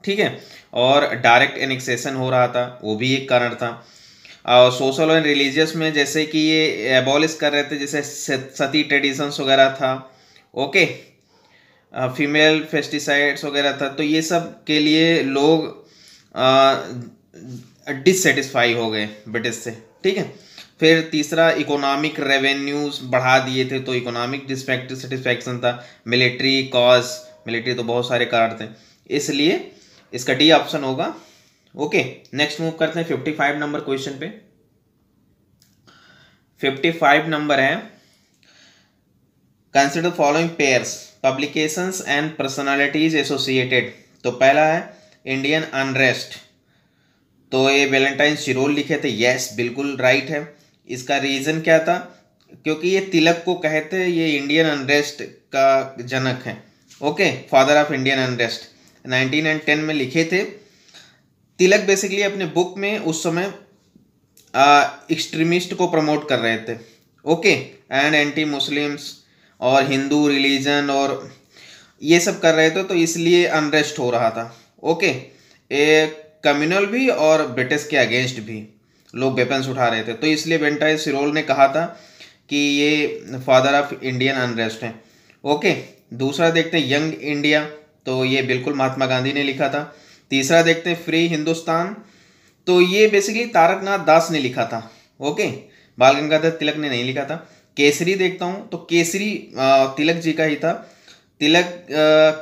ठीक है, और डायरेक्ट एनेक्सेशन हो रहा था, वो भी एक कारण था। और सोशल एंड रिलीजियस में जैसे कि ये एबॉलिश कर रहे थे, जैसे सती ट्रेडिशंस वगैरह था, ओके, फीमेल फेस्टिसाइड्स वगैरह था, तो ये सब के लिए लोग डिससेटिस्फाई हो गए ब्रिटिश से, ठीक है। फिर तीसरा इकोनॉमिक रेवेन्यूज बढ़ा दिए थे, तो इकोनॉमिक डिससेटिस्फैक्शन था। मिलिट्री कॉज, मिलिट्री तो बहुत सारे कारण थे, इसलिए इसका डी ऑप्शन होगा, ओके। नेक्स्ट मूव करते हैं 55 नंबर क्वेश्चन पे। 55 नंबर है, consider following pairs publications and personalities associated. तो पहला है इंडियन अनरेस्ट, तो ये वैलेंटाइन शिरोल लिखे थे, यस बिल्कुल राइट है। इसका रीजन क्या था, क्योंकि ये तिलक को कहते हैं, ये इंडियन अनरेस्ट का जनक है, okay, father of Indian unrest. 1910 में लिखे थे। तिलक बेसिकली अपने बुक में उस समय एक्सट्रीमिस्ट को प्रमोट कर रहे थे, ओके, एंड एंटी मुस्लिम्स और हिंदू रिलीजन और ये सब कर रहे थे, तो इसलिए अनरेस्ट हो रहा था, ओके। एक कम्युनल भी और ब्रिटिश के अगेंस्ट भी लोग वेपन्स उठा रहे थे, तो इसलिए वैलेंटाइन शिरोल ने कहा था कि ये फादर ऑफ इंडियन अनरेस्ट है, ओके। दूसरा देखते हैं यंग इंडिया, तो ये बिल्कुल महात्मा गांधी ने लिखा था। तीसरा देखते हैं फ्री हिंदुस्तान, तो ये बेसिकली तारकनाथ दास ने लिखा था, ओके, बाल गंगाधर तिलक ने नहीं लिखा था। केसरी देखता हूँ, तो केसरी तिलक जी का ही था। तिलक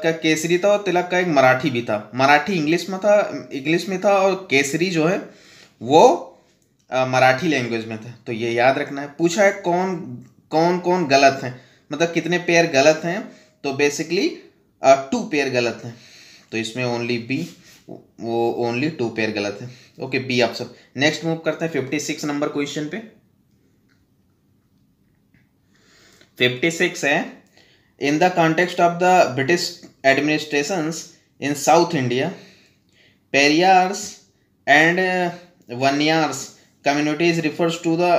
का केसरी था और तिलक का एक मराठी भी था, मराठी इंग्लिश में था और केसरी जो है वो मराठी लैंग्वेज में था, तो ये याद रखना है। पूछा है कौन कौन गलत हैं, मतलब कितने पेयर गलत हैं, तो बेसिकली 2 पेयर गलत हैं, तो इसमें ओनली 2 पेयर गलत है, okay, B option. Next move करते हैं 56 नंबर क्वेश्चन पे। 56 है, in the context of the British administrations in South India, Periyars and Vanniyars communities refers to the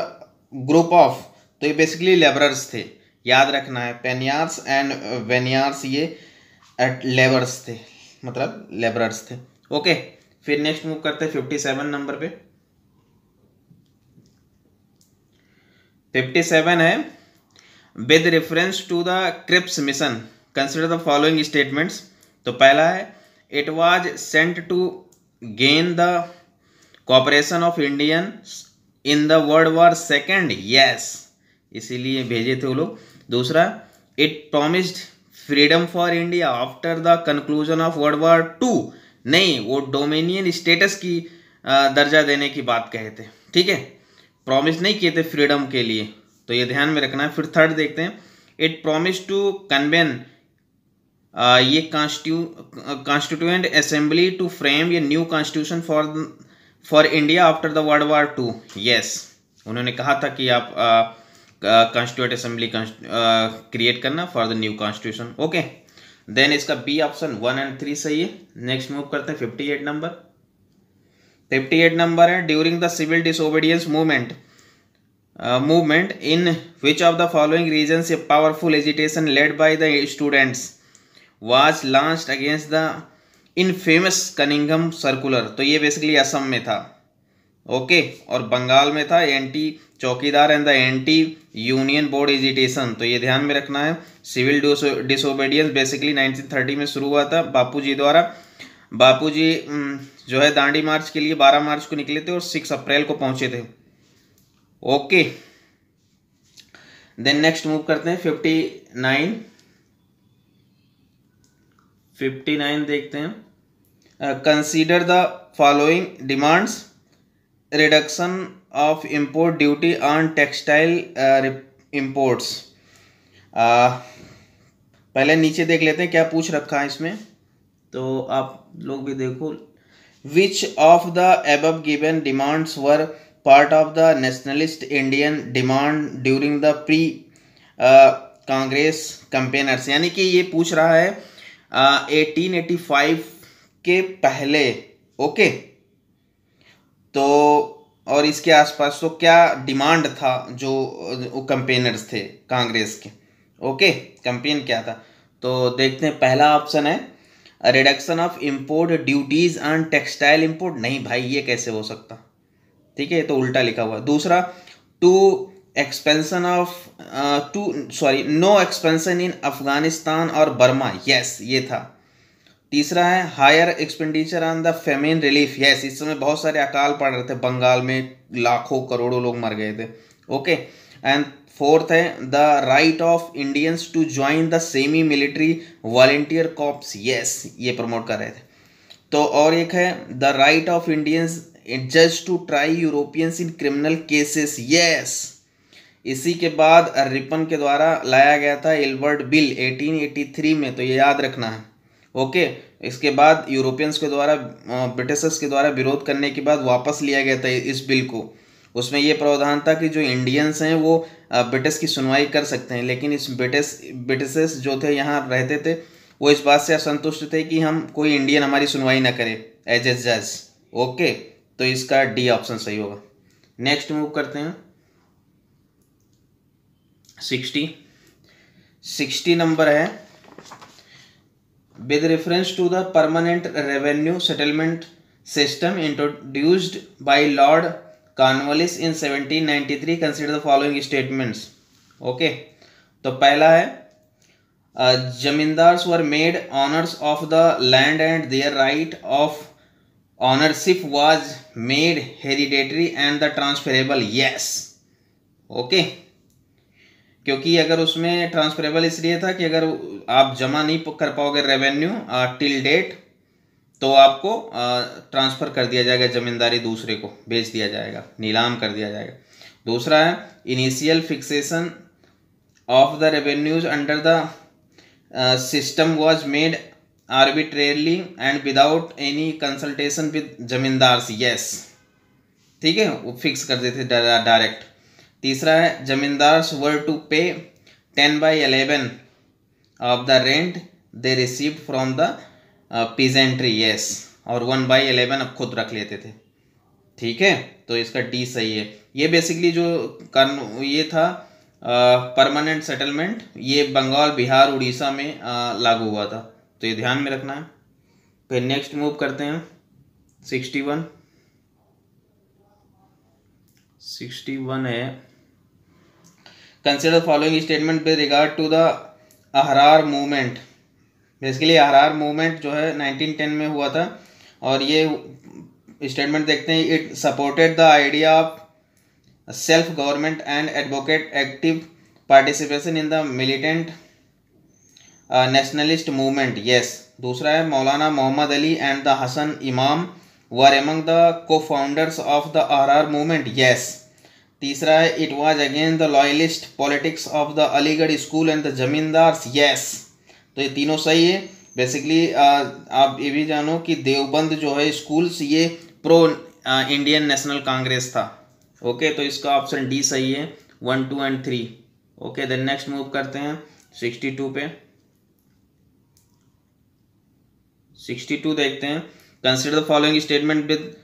group of, तो ये बेसिकली लेबरर्स थे, याद रखना है। पेनियार्स एंड वेनियार्स ये लेबर्स थे, मतलब लेबरर्स थे, ओके। फिर नेक्स्ट मूव करते हैं 57 नंबर पे। 57 है, with reference to the Cripps mission consider the following statements. तो पहला है it was sent to gain the cooperation of Indian in the world war second, yes, इसीलिए भेजे थे वो लोग। दूसरा, it promised freedom for India after the conclusion of world war 2, नहीं, वो डोमिनियन स्टेटस की दर्जा देने की बात कहे थे, ठीक है, प्रॉमिस नहीं किए थे फ्रीडम के लिए, तो ये ध्यान में रखना है। फिर थर्ड देखते हैं, इट प्रॉमिस टू कन्वेन ये कॉन्स्टिट्यूएंट असेंबली टू फ्रेम ये new constitution for India after the world war 2, yes, उन्होंने कहा था कि आप कॉन्स्टिट्यूएंट असेंबली क्रिएट करना for the new constitution, okay. Then इसका बी ऑप्शन 1 एंड 3 सही है। नेक्स्ट मूव करते हैं 58 नंबर। 58 नंबर है, during the civil disobedience movement in which of the following regions a powerful agitation led by the students was launched against the infamous Cunningham circular. तो ये basically Assam में था, okay, और बंगाल में था एंटी चौकीदार and the anti union board agitation. तो ये ध्यान में रखना है। सिविल डिसोबीडियंस बेसिकली 1930 में शुरू हुआ था बापूजी द्वारा। बापूजी जो है दांडी मार्च के लिए 12 मार्च को निकले थे और 6 अप्रैल को पहुंचे थे, ओके। देन नेक्स्ट मूव करते हैं 59 देखते हैं। Consider the following demands, reduction of import duty on textile imports. पहले नीचे देख लेते हैं क्या पूछ रखा है इसमें, तो आप लोग भी देखो। विच of the above given demands were part of the nationalist Indian demand during the pre Congress campaigners. यानी कि ये पूछ रहा है 1885 के पहले, ओके। तो और इसके आसपास तो क्या डिमांड था जो कैंपेनर्स थे कांग्रेस के, ओके, कैंपेन क्या था। तो देखते हैं, पहला ऑप्शन है reduction of import duties on textile import. नहीं भाई, ये कैसे हो सकता, ठीक है, तो उल्टा लिखा हुआ है। दूसरा, नो एक्सपेंशन इन अफगानिस्तान और बर्मा, यस ये था। तीसरा है higher expenditure on the famine relief, yes, इस समय बहुत सारे अकाल पड़ रहे थे बंगाल में, लाखों करोड़ों लोग मर गए थे, ओके। एंड फोर्थ है the right of Indians to join the semi military volunteer corps, yes, ये प्रमोट कर रहे थे। तो और एक है द राइट ऑफ इंडियंस जज to try Europeans in criminal cases, yes. इसी के बाद रिपन के द्वारा लाया गया था एल्बर्ट बिल 1883 में, तो ये याद रखना है, ओके। इसके बाद यूरोपियंस के द्वारा ब्रिटिशर्स के द्वारा विरोध करने के बाद वापस लिया गया था इस बिल को। उसमें ये प्रावधान था कि जो इंडियंस हैं वो ब्रिटिश की सुनवाई कर सकते हैं, लेकिन इस ब्रिटिशर्स जो थे यहाँ रहते थे वो इस बात से असंतुष्ट थे कि हम कोई इंडियन हमारी सुनवाई ना करे एज ए जज, ओके। तो इसका डी ऑप्शन सही होगा। नेक्स्ट मूव करते हैं 60 नंबर है, with reference to the permanent revenue settlement system introduced by lord Cornwallis in 1793 consider the following statements, okay. तो पहला है zamindars were made owners of the land and their right of ownership was made hereditary and the transferable, yes, okay. क्योंकि अगर उसमें transferable इसलिए था कि अगर आप जमा नहीं कर पाओगे रेवेन्यू टिल डेट, तो आपको ट्रांसफ़र कर दिया जाएगा, जमींदारी दूसरे को बेच दिया जाएगा, नीलाम कर दिया जाएगा। दूसरा है initial fixation of the revenues under the system was made arbitrarily and without any consultation with zamindars, yes, ठीक है, वो फिक्स कर देते डायरेक्ट। तीसरा है जमींदार्स वर टू पे 10/11 of the rent they received from the peasantry, yes, और 1/11 अब खुद रख लेते थे, ठीक है। तो इसका डी सही है। ये बेसिकली जो ये था परमानेंट सेटलमेंट, ये बंगाल, बिहार, उड़ीसा में लागू हुआ था, तो ये ध्यान में रखना है। फिर नेक्स्ट मूव करते हैं 61 है, consider following statement with regard to the Ahrar movement. Basically Ahrar movement जो है 1910 में हुआ था, और ये स्टेटमेंट देखते हैं, it supported the idea of self government and advocate active participation in the militant nationalist movement, yes. दूसरा है मौलाना मोहम्मद अली एंड द हसन इमाम वर एमंग द को founders of the Ahrar movement, yes. तीसरा है it was against the loyalist politics of the Aligarh school and the zamindars, yes. तो ये तीनों सही है। बेसिकली आप ये भी जानो कि देवबंद जो है स्कूल्स, ये प्रो इंडियन नेशनल कांग्रेस था, ओके। तो इसका ऑप्शन डी सही है, 1, 2 and 3, okay. Then next move करते हैं 62 पे। 62 देखते हैं, consider the following statement with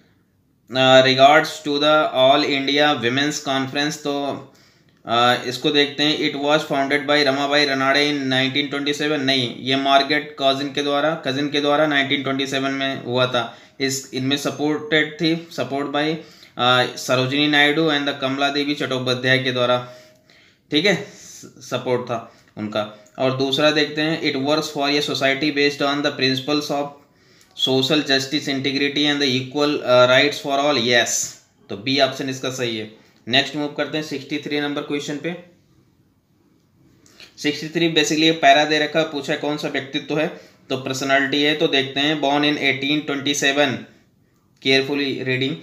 regards to the All India Women's Conference, तो इसको देखते हैं। It was founded by Ramabai Ranade in 1927। नहीं, ये मार्गरेट कजिन के द्वारा 1927 में हुआ था। इनमें support by Sarojini Naidu and the Kamala Devi Chattopadhyay के द्वारा, ठीक है, सपोर्ट था उनका। और दूसरा देखते हैं, it works for a society based on the principles of social justice, integrity and the equal rights for all. Yes, तो बी ऑप्शन इसका सही है। नेक्स्ट मूव करते हैं 63 नंबर क्वेश्चन पे। 63 बेसिकली पैरा दे रखा, पूछा है कौन सा व्यक्तित्व है, तो पर्सनालिटी है। तो देखते हैं, born in 1827, carefully reading,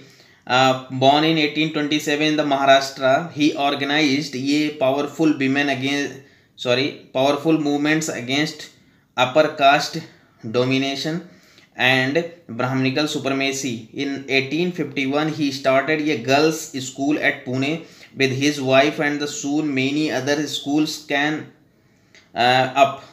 born in 1827 in the Maharashtra, he organised ये powerful movements against upper caste domination and Brahminical supremacy. In 1851 he started a girls school at Pune with his wife and the soon many other schools came up.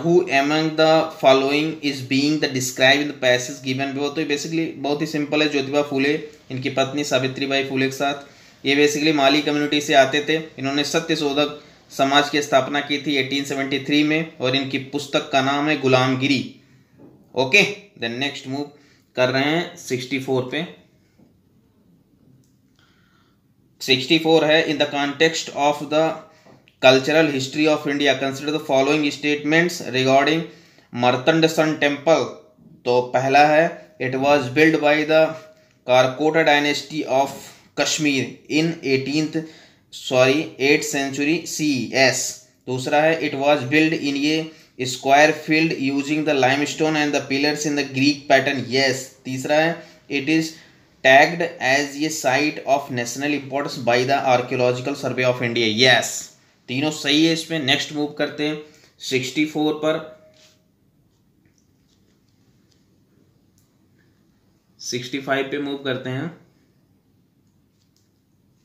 Who among the following is being the described in the passage given below? तो basically बहुत ही simple है, ज्योतिबा फूले, इनकी पत्नी सावित्रीबाई फूले के साथ। ये basically माली community से आते थे। इन्होंने सत्यशोधक समाज की स्थापना की थी 1873 में, और इनकी पुस्तक का नाम है गुलामगिरी। ओके, देन नेक्स्ट मूव कर रहे हैं 64 पे। 64 है, in the context of the cultural history of India consider the following statements regarding Martand sun temple. तो पहला है, it was build by the Karkota dynasty of Kashmir in 8th century CES। दूसरा है, इट वॉज बिल्ड इन ये square field using the limestone and the pillars in the Greek pattern. Yes. तीसरा है, it is tagged as ये site of national importance by the archaeological survey of India. Yes, तीनों सही है इसमें। Next move करते हैं 64 पर। 65 पे मूव करते हैं।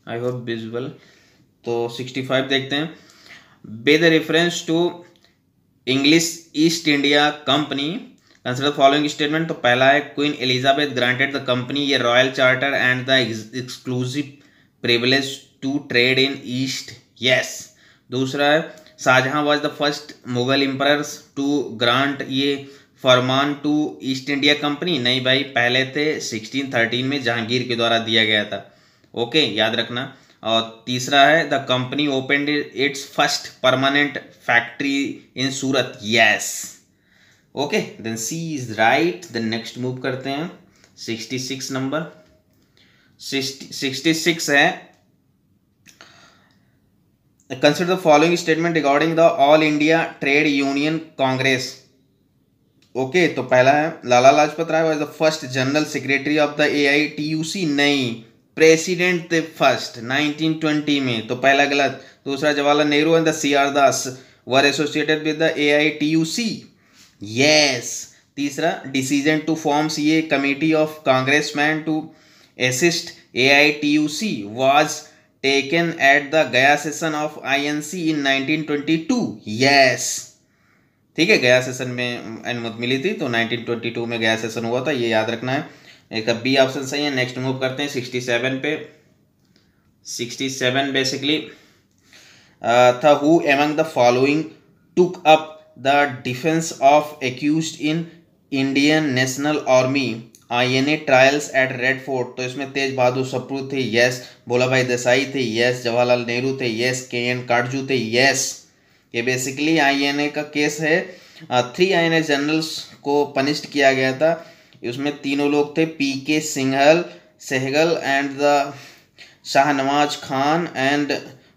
I hope visual. तो 65 देखते हैं, with reference to English East India Company consider following statement. तो पहला है, Queen Elizabeth granted the company ये royal charter and the exclusive privilege to trade in East. Yes. दूसरा है, Shahjahan was the first Mughal emperors to grant ये farman to East India company. नहीं भाई, पहले थे 1613 में जहांगीर के द्वारा दिया गया था। ओके, याद रखना। और तीसरा है, the company opened its first permanent factory in Surat. Yes. Okay, then C is right. Then next move करते हैं 66 नंबर। 66 है, consider the following statement regarding the All India Trade Union Congress. Okay, तो पहला है, Lala Lajpat Rai was the first general secretary of the AITUC। नहीं, president थे first 1920 में, तो पहला गलत। दूसरा, Jawaharlal Nehru and the CR Das were associated with the AITUC। Yes. तीसरा, डिसीजन टू फॉर्म्स ये committee of congressmen to assist AITUC was taken at the Gaya session of INC in 1922। Yes, ठीक है, गया सेशन में अनुमति मिली थी, तो 1922 में गया सेशन हुआ था, ये याद रखना है। एक बी ऑप्शन सही है। नेक्स्ट मूव करते हैं 67 पे। 67 बेसिकली था, who among the following took up the defence of accused in Indian national army INA trials at red fort. तो इसमें तेज बहादुर सप्रू थे। यस। भोला भाई देसाई थे। यस। जवाहरलाल नेहरू थे। यस। KN काटजू थे। यस। ये बेसिकली INA का केस है। 3 INA जनरल्स को पनिश्ड किया गया था। उसमें तीनों लोग थे, PK Sahgal and the Shahnawaz Khan and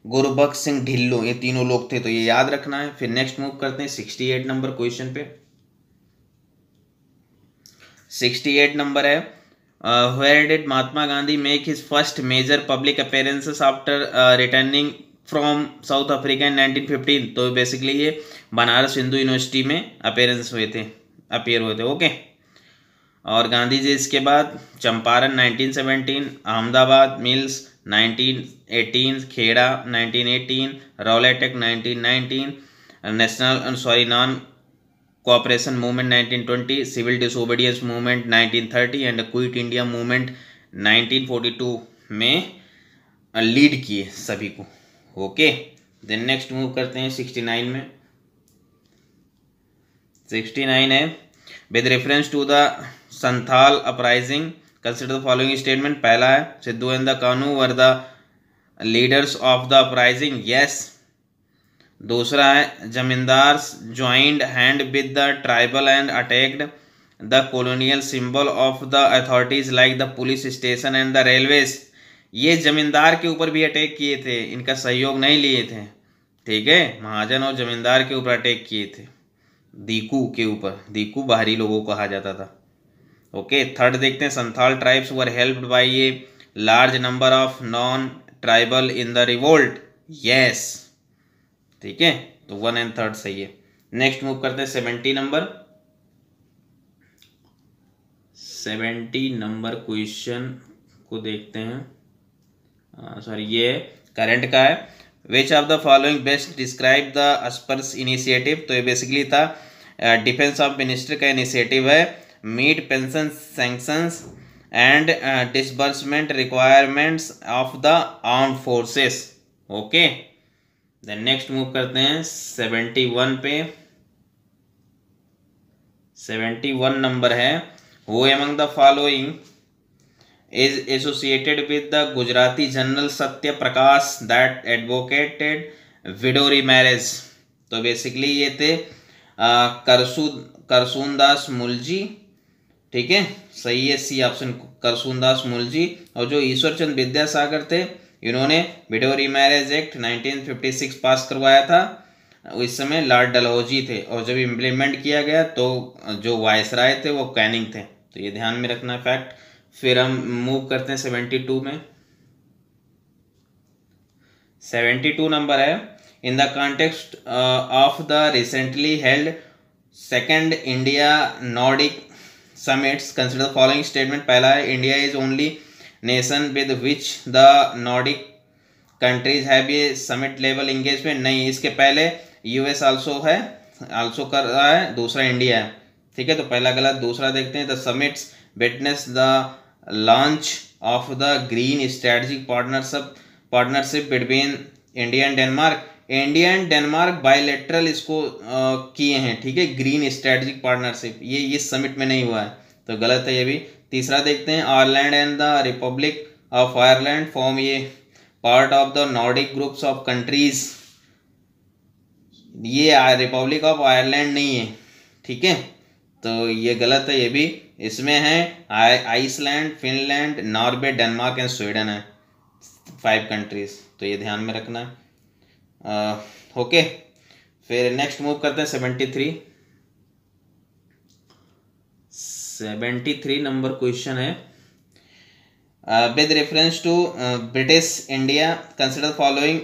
Gurbaksh Singh Dhillon, ये तीनों लोग थे, तो ये याद रखना है। फिर नेक्स्ट मूव करते हैं 68 नंबर क्वेश्चन पे। 68 नंबर है, where did Mahatma Gandhi make his first major public appearances after returning from South Africa in 1915। तो बेसिकली ये बनारस हिंदू यूनिवर्सिटी में अपीयर हुए थे। ओके। और गांधी जी इसके बाद Champaran 1917, Ahmedabad mills 1918, Kheda 1918, Rowlatt act 1919, non cooperation movement 1920, civil disobedience movement 1930 and quit India movement 1942 में लीड किए सभी को। ओके, देन नेक्स्ट मूव करते हैं 69 में। 69 है with reference to the Santhal uprising consider the following statement. पहला है Sidhu and the Kanhu were the leaders of the uprising, yes. दूसरा है zamindars joined hand with the tribal and attacked the colonial symbol of the authorities like the police station and the railways. ये जमींदार के ऊपर भी attack किए थे, इनका सहयोग नहीं लिए थे, ठीक है। महाजन और जमींदार के ऊपर अटैक किए थे, दीकू के ऊपर, दीकू बाहरी लोगों को कहा जाता था। ओके, थर्ड देखते हैं Santhal tribes were helped bye a large number of non tribal in the revolt, yes, ठीक है। तो 1 एंड 3 सही है। नेक्स्ट मूव करते हैं 70 नंबर। 70 नंबर क्वेश्चन को देखते हैं। सॉरी, ये करंट का है। Which of the following best describe the Sparsh initiative. तो ये बेसिकली था डिफेंस ऑफ मिनिस्टर का इनिशिएटिव है। Meet pension sanctions and disbursement requirements of the armed forces. Okay, then next move करते हैं 71 पे। 71 नंबर है who among the following is associated with the Gujarati General Satya Prakash that advocated widow remarriage। तो basically ये थे करसूनदास मुलजी, ठीक है, सही है सी ऑप्शन, करसूनदास मुलजी। और जो ईश्वरचंद विद्यासागर थे, इन्होंने विडो रीमैरेज एक्ट 1956 पास करवाया था। इस समय लॉर्ड डलहौजी थे, और जब इम्प्लीमेंट किया गया तो जो वायसराय थे वो कैनिंग थे। तो ये ध्यान में रखना फैक्ट। फिर हम मूव करते हैं 72 में। 72 नंबर है in the context of the recently held second India Nordic summits consider the following statement. पहला है India is only nation with which the Nordic countries have a summit level engagement. नहीं, इसके पहले US also कर रहा है, दूसरा India है, ठीक है। तो पहला गलत। दूसरा देखते हैं the summits witness the launch of the green strategic partnership between India and Denmark. India and Denmark bilateral इसको किए हैं, ठीक है, ग्रीन स्ट्रेटजिक पार्टनरशिप। ये इस समिट में नहीं हुआ है, तो गलत है ये भी। तीसरा देखते हैं Ireland and the Republic of Ireland form ये part of the Nordic groups of countries. ये रिपब्लिक ऑफ आयरलैंड नहीं है, ठीक है, तो ये गलत है ये भी। इसमें है Iceland, Finland, Norway, Denmark and Sweden है, 5 कंट्रीज, तो ये ध्यान में रखना है। ओके, फिर नेक्स्ट मूव करते हैं 73। 73 नंबर क्वेश्चन है with reference to British India consider following,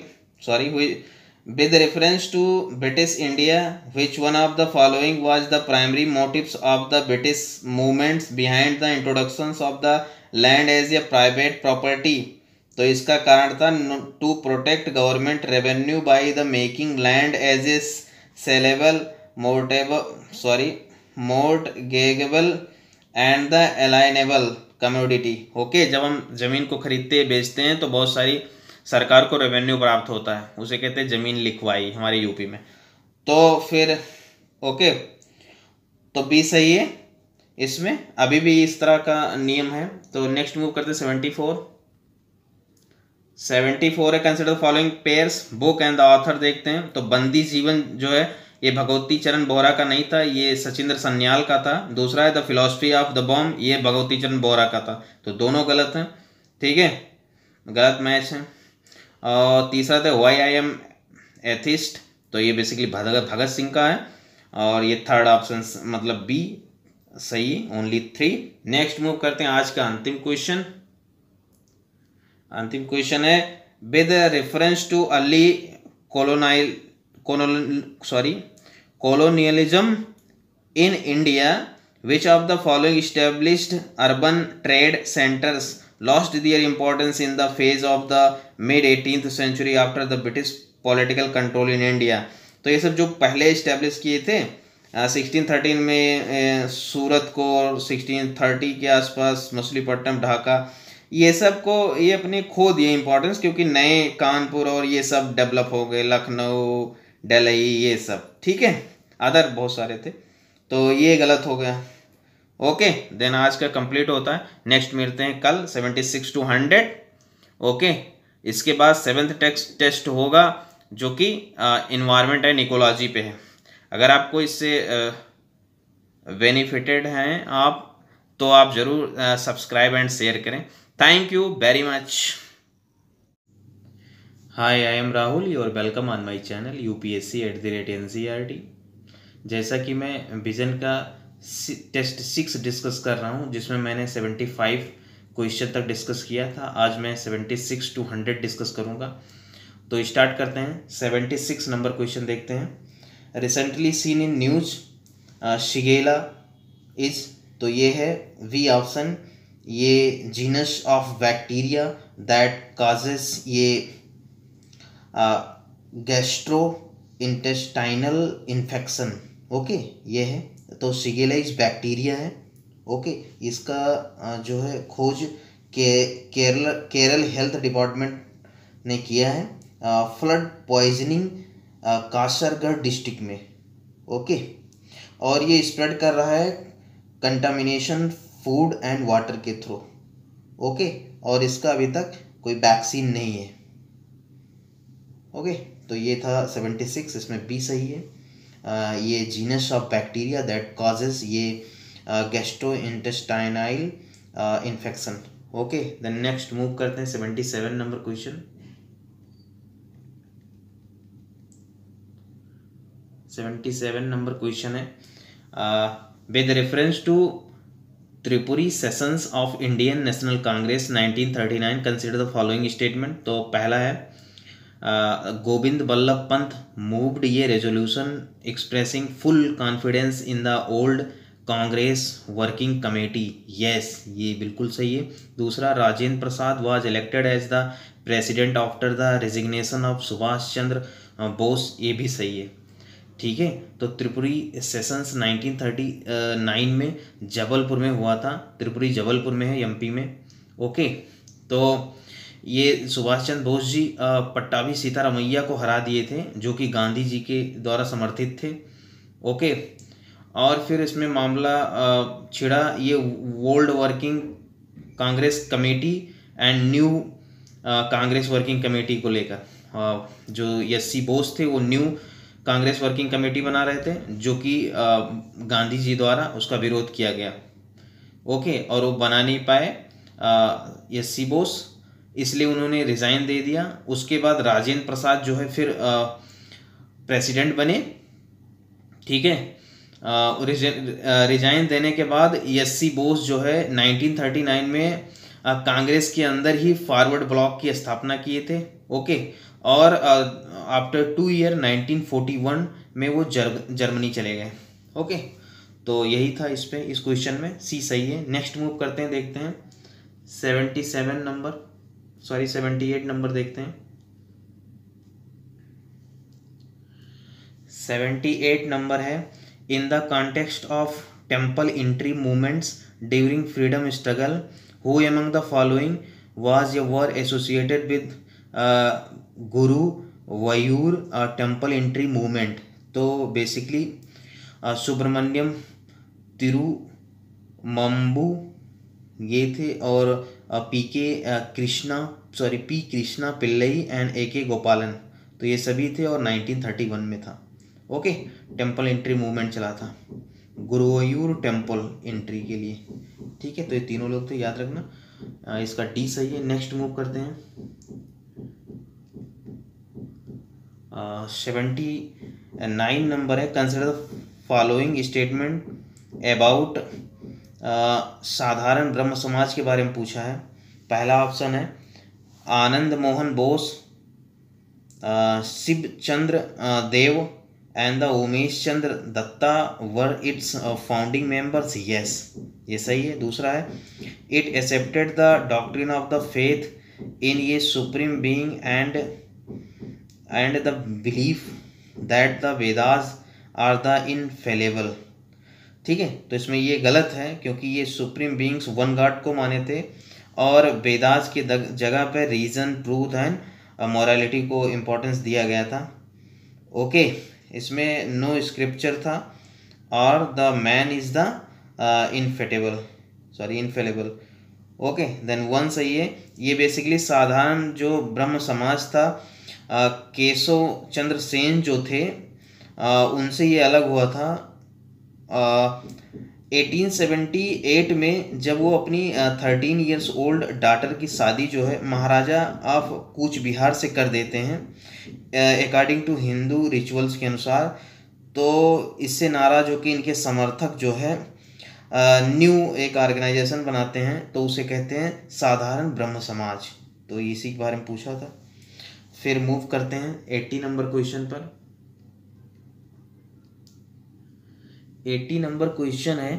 with reference to British India, which one of the following was the primary motives of the British movements behind the introductions of the land as a private property। तो इसका कारण था to protect government revenue by the making land as a sellable, mortgageable and the alienable commodity। Okay, जब हम जमीन को खरीदते बेचते हैं तो बहुत सारी सरकार को रेवेन्यू प्राप्त होता है, उसे कहते हैं जमीन लिखवाई हमारे यूपी में। तो फिर ओके, तो बी सही है इसमें, अभी भी इस तरह का नियम है। तो नेक्स्ट मूव करते हैं 74। 74 है consider following pairs book and the author देखते हैं। तो बंदी जीवन जो है ये भगवती चरण बोहरा का नहीं था, ये सचिंद्र सन्याल का था। दूसरा है the philosophy of the bomb, ये भगवती चरण बोहरा का था। तो दोनों गलत हैं, ठीक है, गलत मैच है। और तीसरा था वाई आई एम एथिस्ट, तो ये बेसिकली भगत सिंह का है। और ये थर्ड ऑप्शन मतलब बी सही, ओनली 3। नेक्स्ट मूव करते हैं आज का अंतिम क्वेश्चन। अंतिम क्वेश्चन है with reference too early colonialism in India, which of the following established urban trade centers lost their importance in the phase of the mid 18th century after the British political control in India। तो ये सब जो पहले establish किए थे 1613 में सूरत को, और 1630 के आसपास मछलीपट्टनम, ढाका, ये सब को ये अपने खो दिए इम्पोर्टेंस, क्योंकि नए कानपुर और ये सब डेवलप हो गए, लखनऊ, दिल्ली, ये सब, ठीक है, अदर बहुत सारे थे, तो ये गलत हो गया। ओके, देन आज का कंप्लीट होता है, नेक्स्ट मिलते हैं कल 76 to 100। ओके, इसके बाद 7th टेस्ट होगा जो कि इन्वायरमेंट एंड इकोलॉजी पे है। अगर आपको इससे बेनिफिटेड हैं आप, तो आप ज़रूर सब्सक्राइब एंड शेयर करें। Thank you very much. Hi, I am Rahul, your welcome on my channel UPSC@NCERT। जैसा कि मैं विजन का टेस्ट 6 डिस्कस कर रहा हूं, जिसमें मैंने 75 क्वेश्चन तक डिस्कस किया था, आज मैं 76 to 100 डिस्कस करूंगा। तो स्टार्ट करते हैं। 76 नंबर क्वेश्चन देखते हैं। Recently seen in news Shigella is, तो ये है वी ऑप्शन, ये genus of bacteria that causes ये गैस्ट्रो इंटेस्टाइनल इन्फेक्शन। ओके, ये है, तो शिगेला इज बैक्टीरिया है। ओके, इसका जो है खोज केरल हेल्थ डिपार्टमेंट ने किया है, फ्लड पॉइजनिंग कासरगढ़ डिस्ट्रिक्ट में। ओके, और ये स्प्रेड कर रहा है कंटामिनेशन फूड एंड वाटर के थ्रू। ओके, और इसका अभी तक कोई वैक्सीन नहीं है। ओके, तो ये था 76, इसमें बी सही है। ये genus of bacteria that causes ये gastrointestinal infection. Okay, then next move करते हैं 77 नंबर क्वेश्चन। 77 नंबर क्वेश्चन है, with reference to Tripuri sessions of Indian national Congress 1939 consider the following statement. तो पहला है गोविंद बल्लभ पंत मूव्ड ये resolution expressing full confidence in the old Congress working committee. Yes, ये बिल्कुल सही है। दूसरा, Rajendra Prasad was elected as the president after the resignation of Subhash Chandra Bose, ये भी सही है। ठीक है, तो त्रिपुरी सेशंस 1939 में जबलपुर में हुआ था। त्रिपुरी जबलपुर में है, MP में। ओके, तो ये सुभाष चंद्र बोस जी पट्टाभी सीतारामैया को हरा दिए थे, जो कि गांधी जी के द्वारा समर्थित थे। ओके, और फिर इसमें मामला छिड़ा ये old working Congress committee and new Congress working committee को लेकर। जो SC बोस थे वो न्यू कांग्रेस वर्किंग कमेटी बना रहे थे, जो कि गांधी जी द्वारा उसका विरोध किया गया। ओके, और वो बना नहीं पाए SC बोस, इसलिए उन्होंने रिज़ाइन दे दिया। उसके बाद राजेंद्र प्रसाद जो है फिर प्रेसिडेंट बने। ठीक है, रिजाइन देने के बाद SC बोस जो है 1939 में कांग्रेस के अंदर ही फॉरवर्ड ब्लॉक की स्थापना किए थे। ओके, और आफ्टर 2 ईयर 1941 में वो जर्मनी चले गए। ओके, तो यही था इस पे, इस क्वेश्चन में सी सही है। नेक्स्ट मूव करते हैं, देखते हैं 78 नंबर देखते हैं। 78 नंबर है, in the context of temple entry movements during freedom struggle who among the following was were associated with Guru वयूर temple entry movement. तो बेसिकली सुब्रमण्यम तिरुमंबू ये थे, और P Krishna Pillai and AK गोपालन, तो ये सभी थे, और 1931 में था। ओके, टेम्पल एंट्री मूवमेंट चला था गुरुवायूर टेम्पल एंट्री के लिए। ठीक है, तो ये तीनों लोग थे, याद रखना। इसका D सही है। नेक्स्ट मूव करते हैं 79 नंबर है, consider the following statement about साधारण ब्रह्म समाज के बारे में पूछा है। पहला ऑप्शन है Anand Mohan Bose, Shiv Chandra Dev and the Umesh Chandra Dutta were its founding members. Yes, ये सही है। दूसरा है it accepted the doctrine of the faith in ये supreme being and the belief that the Vedas are the infallible. ठीक है, तो इसमें ये गलत है क्योंकि ये सुप्रीम बीइंग्स वन गॉड को माने थे और वेदास की जगह पे रीजन, ट्रूथ एंड मॉरलिटी को इम्पोर्टेंस दिया गया था। ओके, इसमें नो स्क्रिप्चर था और the man is the infallible. Okay, then one सही है। ये बेसिकली साधारण जो ब्रह्म समाज था, केशव चंद्र सेन जो थे उनसे ये अलग हुआ था 1878 में, जब वो अपनी 13 ईयर्स ओल्ड डॉटर की शादी जो है महाराजा ऑफ कूच बिहार से कर देते हैं अकॉर्डिंग टू हिंदू रिचुअल्स के अनुसार। तो इससे नाराज होकर इनके समर्थक जो है न्यू एक ऑर्गेनाइजेशन बनाते हैं, तो उसे कहते हैं साधारण ब्रह्म समाज। तो इसी के बारे में पूछा था। फिर मूव करते हैं 80 नंबर क्वेश्चन पर। 80 नंबर क्वेश्चन है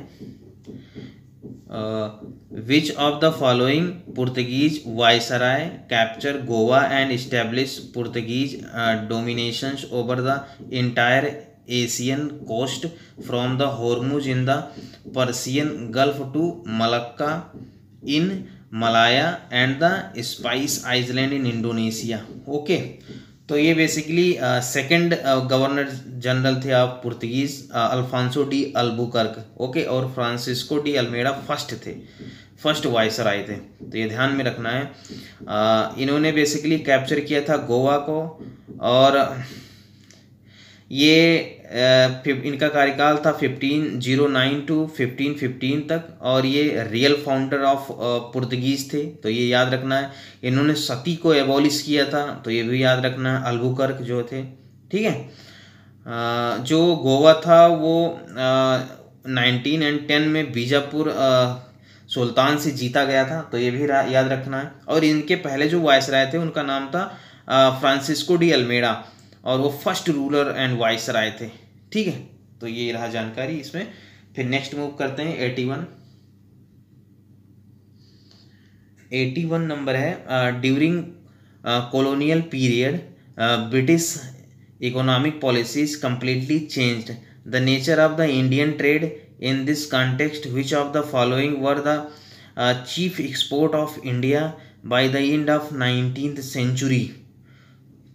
which of the following Portuguese viceroy capture Goa and establish Portuguese dominations over the entire Asian coast from the Hormuz in the Persian Gulf to Malacca in Malaya and the spice island in Indonesia. Okay, तो ये basically second governor general थे आप Portuguese Alfonso de Albuquerque. Okay, और Francisco de Almeida first viceroy थे। तो ये ध्यान में रखना है। इन्होंने बेसिकली कैप्चर किया था गोवा को और ये इनका कार्यकाल था 1509 टू 1515 तक और ये रियल फाउंडर ऑफ पुर्तगीज थे। तो ये याद रखना है। इन्होंने सती को एबॉलिश किया था, तो ये भी याद रखना है, अल्बुकर्क जो थे। ठीक है, जो गोवा था वो 1910 में बीजापुर सुल्तान से जीता गया था, तो ये भी याद रखना है। और इनके पहले जो वायसराय थे उनका नाम था फ्रांसिस्को डी अल्मेडा और वो फर्स्ट रूलर एंड वाइसराय थे। ठीक है, तो ये रहा जानकारी इसमें। फिर नेक्स्ट मूव करते हैं 81 नंबर है during colonial period British economic policies completely changed the nature of the Indian trade in this context which of the following were the chief export of India by the end of 19th century.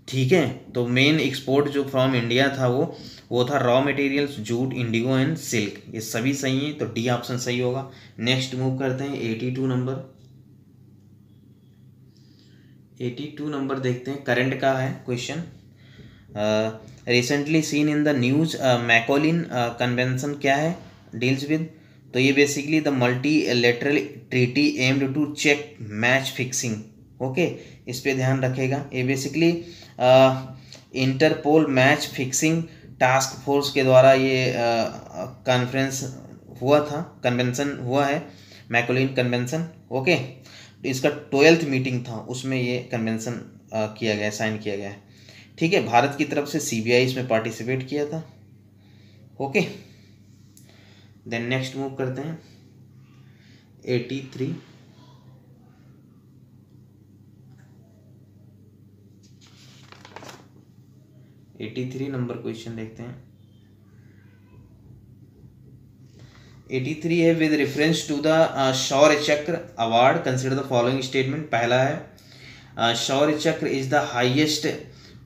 ठीक है, तो main export जो from India था वो था raw materials, jute, indigo and silk. ये सभी सही हैं, तो डी ऑप्शन सही होगा। नेक्स्ट मूव करते हैं 82 नंबर। 82 नंबर देखते हैं, करंट का है question. Recently seen in the news Macolin convention क्या है, डील्स विद। तो ये basically the multilateral treaty aimed to check match fixing. Okay, इस पे ध्यान रखेगा। ये basically Interpol match fixing task force के द्वारा ये कॉन्फ्रेंस हुआ था, कन्वेंशन हुआ है, मैकोलिन कन्वेंशन। ओके, इसका 12th मीटिंग था, उसमें ये कन्वेंशन किया गया, साइन किया गया है। ठीक है, भारत की तरफ से सीबीआई इसमें पार्टिसिपेट किया था। ओके, देन नेक्स्ट मूव करते हैं 83। 83 नंबर क्वेश्चन देखते हैं। 83 है विद रेफरेंस टू द शौर्य चक्र award consider the following statement. पहला है शौर्य चक्र is the highest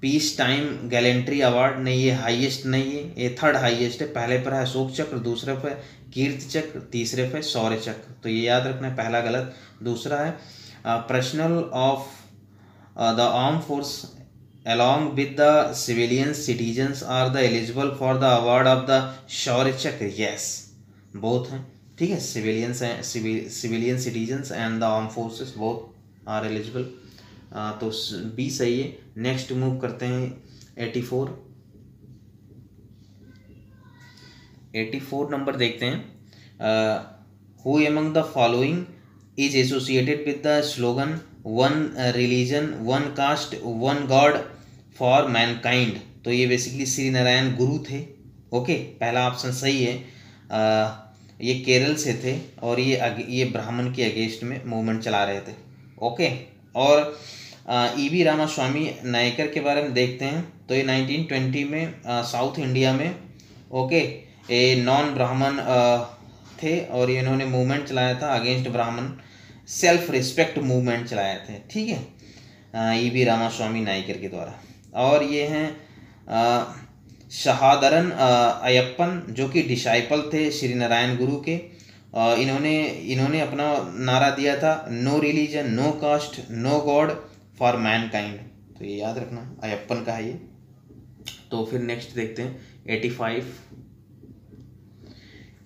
peace time gallantry award. नहीं, ये हाईएस्ट नहीं है, ये थर्ड हाईएस्ट है। पहले पर है अशोक चक्र, दूसरे पर कीर्ति चक्र, तीसरे पर शौर्य चक्र। तो ये याद रखना है, पहला गलत। दूसरा है personal of the arm force along with the civilian citizens are the eligible for the award of the शौर्य चक्र। yes, both हैं। ठीक है, civilians हैं, civilian citizens and the armed forces both are eligible। तो बी सही है। Next move करते हैं 84। 84 नंबर देखते हैं। who among the following is associated with the slogan one religion one caste one god for mankind. तो ये बेसिकली श्री नारायण गुरु थे। ओके, पहला ऑप्शन सही है। ये केरल से थे और ये ब्राह्मण के अगेंस्ट में मूवमेंट चला रहे थे। ओके, और ईवी रामास्वामी नायकर के बारे में देखते हैं। तो ये 1920 में साउथ इंडिया में ओके, ए नॉन ब्राह्मण थे और इन्होंने मूवमेंट चलाया था अगेंस्ट ब्राह्मण, सेल्फ रिस्पेक्ट मूवमेंट चलाए थे, ठीक है, ईवी रामास्वामी नायकर के द्वारा। और ये हैं शहादरन अयप्पन, जो कि डिसाइपल थे श्री नारायण गुरु के। इन्होंने अपना नारा दिया था, no religion, no caste, no god for mankind. तो ये याद रखना, अयप्पन का है ये। तो फिर नेक्स्ट देखते हैं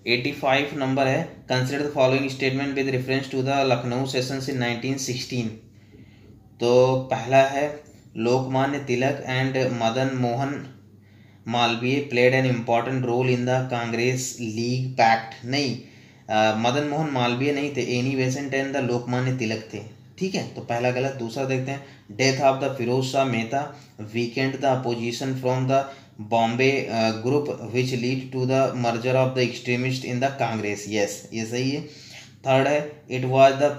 85 नंबर है, consider the following statement with reference to the Lucknow sessions in 1916। तो पहला है, Lokmanya Tilak and Madan Mohan Malaviya played an important role in the Congress League pact. नहीं, मदन मोहन मालवीय नहीं थे, Annie Besant and the Lokmanya Tilak थे, ठीक है। तो पहला गलत। दूसरा देखते हैं, death of the Firoz Shah Mehta weakened the opposition from the Bombay group which lead to the merger of the extremist in the Congress. Yes, ये सही है। थर्ड है, it was the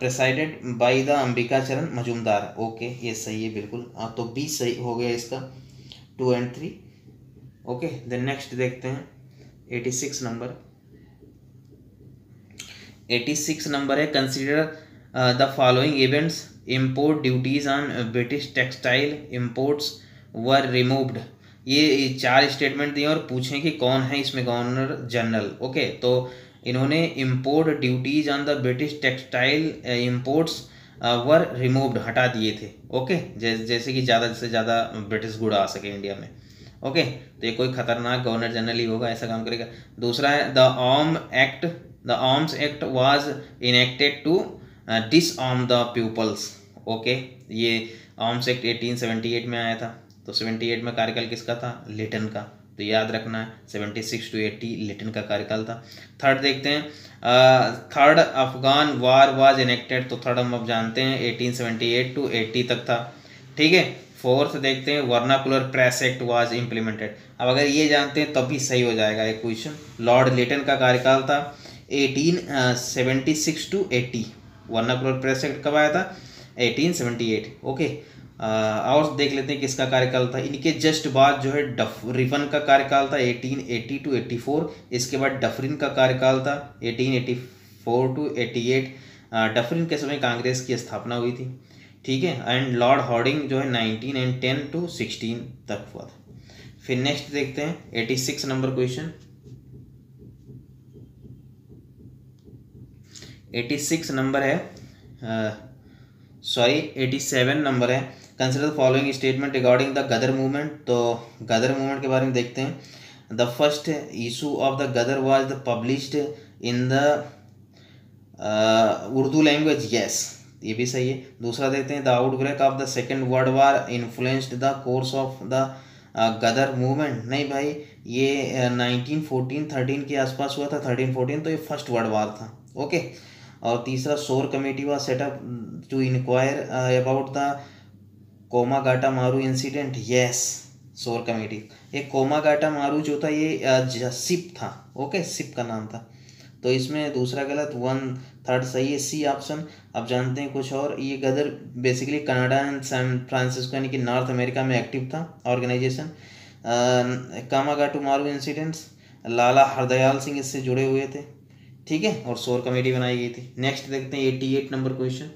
presided by the Ambika Charan Majumdar. Okay, ये सही है बिल्कुल। तो बी सही हो गया इसका, 2 और 3। ओके, देन नेक्स्ट देखते हैं 86 नंबर। 86 नंबर है, consider the following events, import duties on British textile imports were removed. ये 4 स्टेटमेंट दिए और पूछें कि कौन है इसमें गवर्नर जनरल। ओके, तो इन्होंने import duties on the British textile imports were removed, हटा दिए थे। ओके, जैसे कि ज़्यादा से ज़्यादा ब्रिटिश गुड़ आ सके इंडिया में। ओके, तो ये कोई खतरनाक गवर्नर जनरल ही होगा, ऐसा काम करेगा। दूसरा है, the arms act was enacted to disarm the peoples. Okay, ये आर्म्स एक्ट 1878 में आया था। तो 78 में कार्यकाल किसका था? लिटन का। तो याद रखना है 76 to 80 लिटन का कार्यकाल था। थर्ड देखते हैं, third Afghan war was enacted. तो थर्ड हम अब जानते हैं 1878 to 80 तक था, ठीक है। फोर्थ देखते हैं, vernacular press act was implemented. अब अगर ये जानते हैं तब भी सही हो जाएगा एक क्वेश्चन। लॉर्ड लिटन का कार्यकाल था 1876 to 80। वर्नाकुलर प्रेस एक्ट कब आया था? 1878। ओके, और देख लेते हैं किसका कार्यकाल था। इनके जस्ट बाद जो है डफरिन का कार्यकाल था 1880 to 84। इसके बाद डफरिन का कार्यकाल था 1884 to 88। डफरिन के समय कांग्रेस की स्थापना हुई थी, ठीक है। एंड लॉर्ड हॉर्डिंग जो है 1910 to 16 तक हुआ था। फिर नेक्स्ट देखते हैं 86 नंबर क्वेश्चन। 86 नंबर है, 87 नंबर है, consider the following statement regarding the Ghadar movement. तो गदर मूवमेंट के बारे में देखते हैं। The first issue of the Ghadar was published in the Urdu language. Yes, ये भी सही है। दूसरा देखते हैं, the outbreak of the second world war influenced the course of the Ghadar movement. नहीं भाई, ये 1914-13 के आसपास हुआ था, 13-14, तो ये फर्स्ट वर्ल्ड वार था। ओके, और तीसरा, Shore committee was set up to enquire about the Komagata Maru incident. Yes, शोर कमेटी। ये कोमागाटा मारू जो था ये सिप था। ओके, सिप का नाम था। तो इसमें दूसरा गलत, 1/3 सही है, सी ऑप्शन। अब जानते हैं कुछ और। ये Ghadar basically Canada and San Francisco यानी कि नॉर्थ अमेरिका में एक्टिव था ऑर्गेनाइजेशन। कामागाटू मारू इंसिडेंट्स, लाला हरदयाल सिंह इससे जुड़े हुए थे, ठीक है, और शोर कमेटी बनाई गई थी। नेक्स्ट देखते हैं 88 नंबर क्वेश्चन।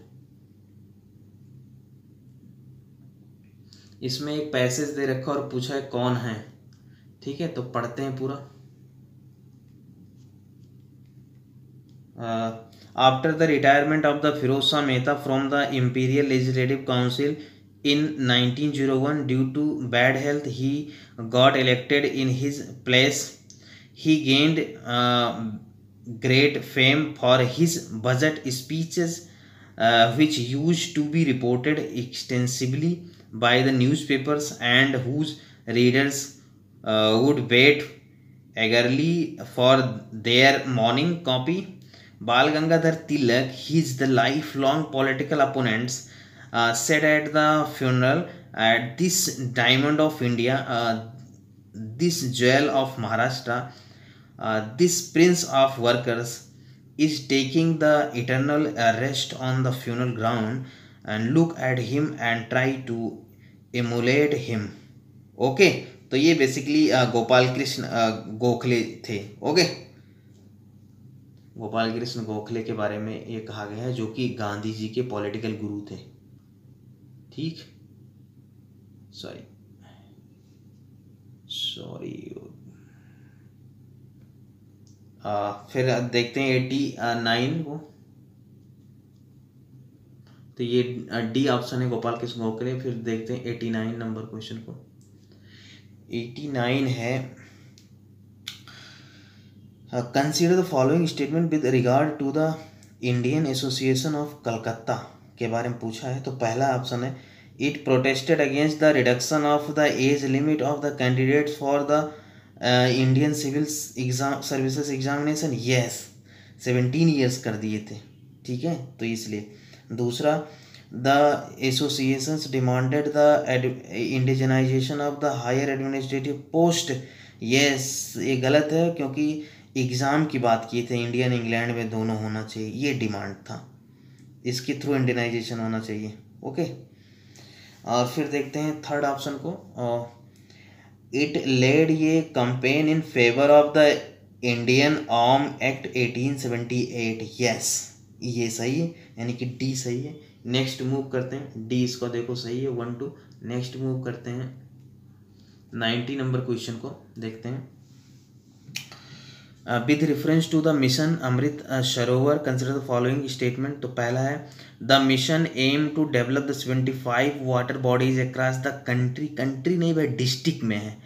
इसमें एक पैसेज दे रखा और पूछा है कौन है, ठीक है। तो पढ़ते हैं पूरा। After the retirement of the Firoz Shah Mehta from the imperial legislative council in 1901 due to bad health, he got elected in his place. He gained great fame for his budget speeches, which used to be reported extensively by the newspapers and whose readers would wait eagerly for their morning copy. Bal Gangadhar Tilak, his the lifelong political opponents, said at the funeral, at this diamond of India, this jewel of Maharashtra, this prince of workers is taking the eternal rest on the funeral ground, and look at him and try to emulate him. Okay, तो ये basically Gopal Krishna Gokhale थे। Okay, Gopal Krishna Gokhale के बारे में ये कहा गया है, जो कि गांधी जी के पॉलिटिकल गुरु थे। ठीक, सॉरी फिर देखते हैं 89 को। तो ये डी ऑप्शन है, गोपाल कृष्ण गोखले। फिर देखते हैं 89 नंबर क्वेश्चन को। 89 है, consider the following statement with regard to the Indian association of Calcutta के बारे में पूछा है। तो पहला ऑप्शन है, it protested against the reduction of the age limit of the candidates for the Indian civil exam services examination. Yes, 17 years कर दिए थे। ठीक है, तो इसलिए। दूसरा, the associations demanded the indigenisation of the higher administrative post. Yes, ये गलत है, क्योंकि एग्ज़ाम की बात की थे, इंडियन इंग्लैंड में दोनों होना चाहिए, ये डिमांड था, इसके थ्रू इंडियनाइजेशन होना चाहिए। ओके, और फिर देखते हैं थर्ड ऑप्शन को। इट लेड ये campaign in favour of the Indian arm act 1878। Yes, ये सही है, यानी कि डी सही है। नेक्स्ट मूव करते हैं, डी इसको देखो सही है, 1 2। नेक्स्ट मूव करते हैं 90 नंबर क्वेश्चन को देखते हैं। With reference to the mission Amrit Sarovar consider the following statement. तो पहला है, the mission aim to develop the 75 water bodies across the country. Country नहीं भाई, डिस्ट्रिक्ट में है।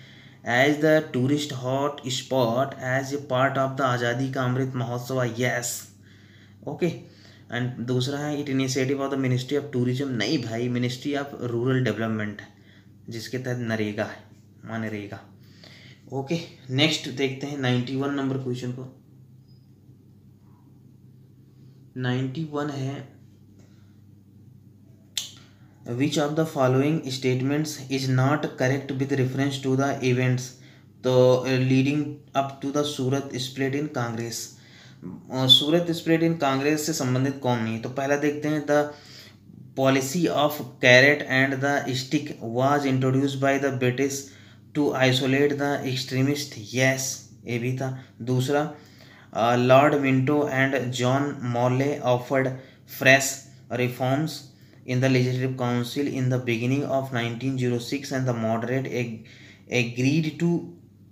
As the tourist hot spot as a part of the Azadi ka Amrit Mahotsav. Yes, okay. And दूसरा है, it initiative of the ministry of tourism. नहीं भाई, ministry of rural development है, जिसके तहत नरेगा है, मनरेगा। ओके, नेक्स्ट देखते हैं 91 नंबर क्वेश्चन को। 91 है, which of the following statements is not correct with reference to the events. तो leading up to the Surat split in Congress. Surat split in Congress से संबंधित कौन नहीं। तो पहला देखते हैं, the policy of carrot and the stick was introduced by the British to isolate the extremist. Yes, ये भी था। दूसरा, Lord Minto and John Morley offered fresh reforms in the Legislative Council in the beginning of 1906 and the moderate agreed to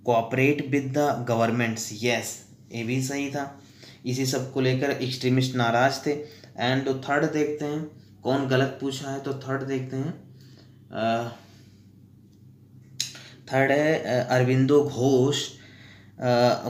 cooperate with the governments। yes, ये भी सही था। इसी सब को लेकर एक्सट्रीमिस्ट नाराज थे। एंड थर्ड देखते हैं कौन गलत पूछा है। तो थर्ड देखते हैं, थर्ड है, Aurobindo Ghosh,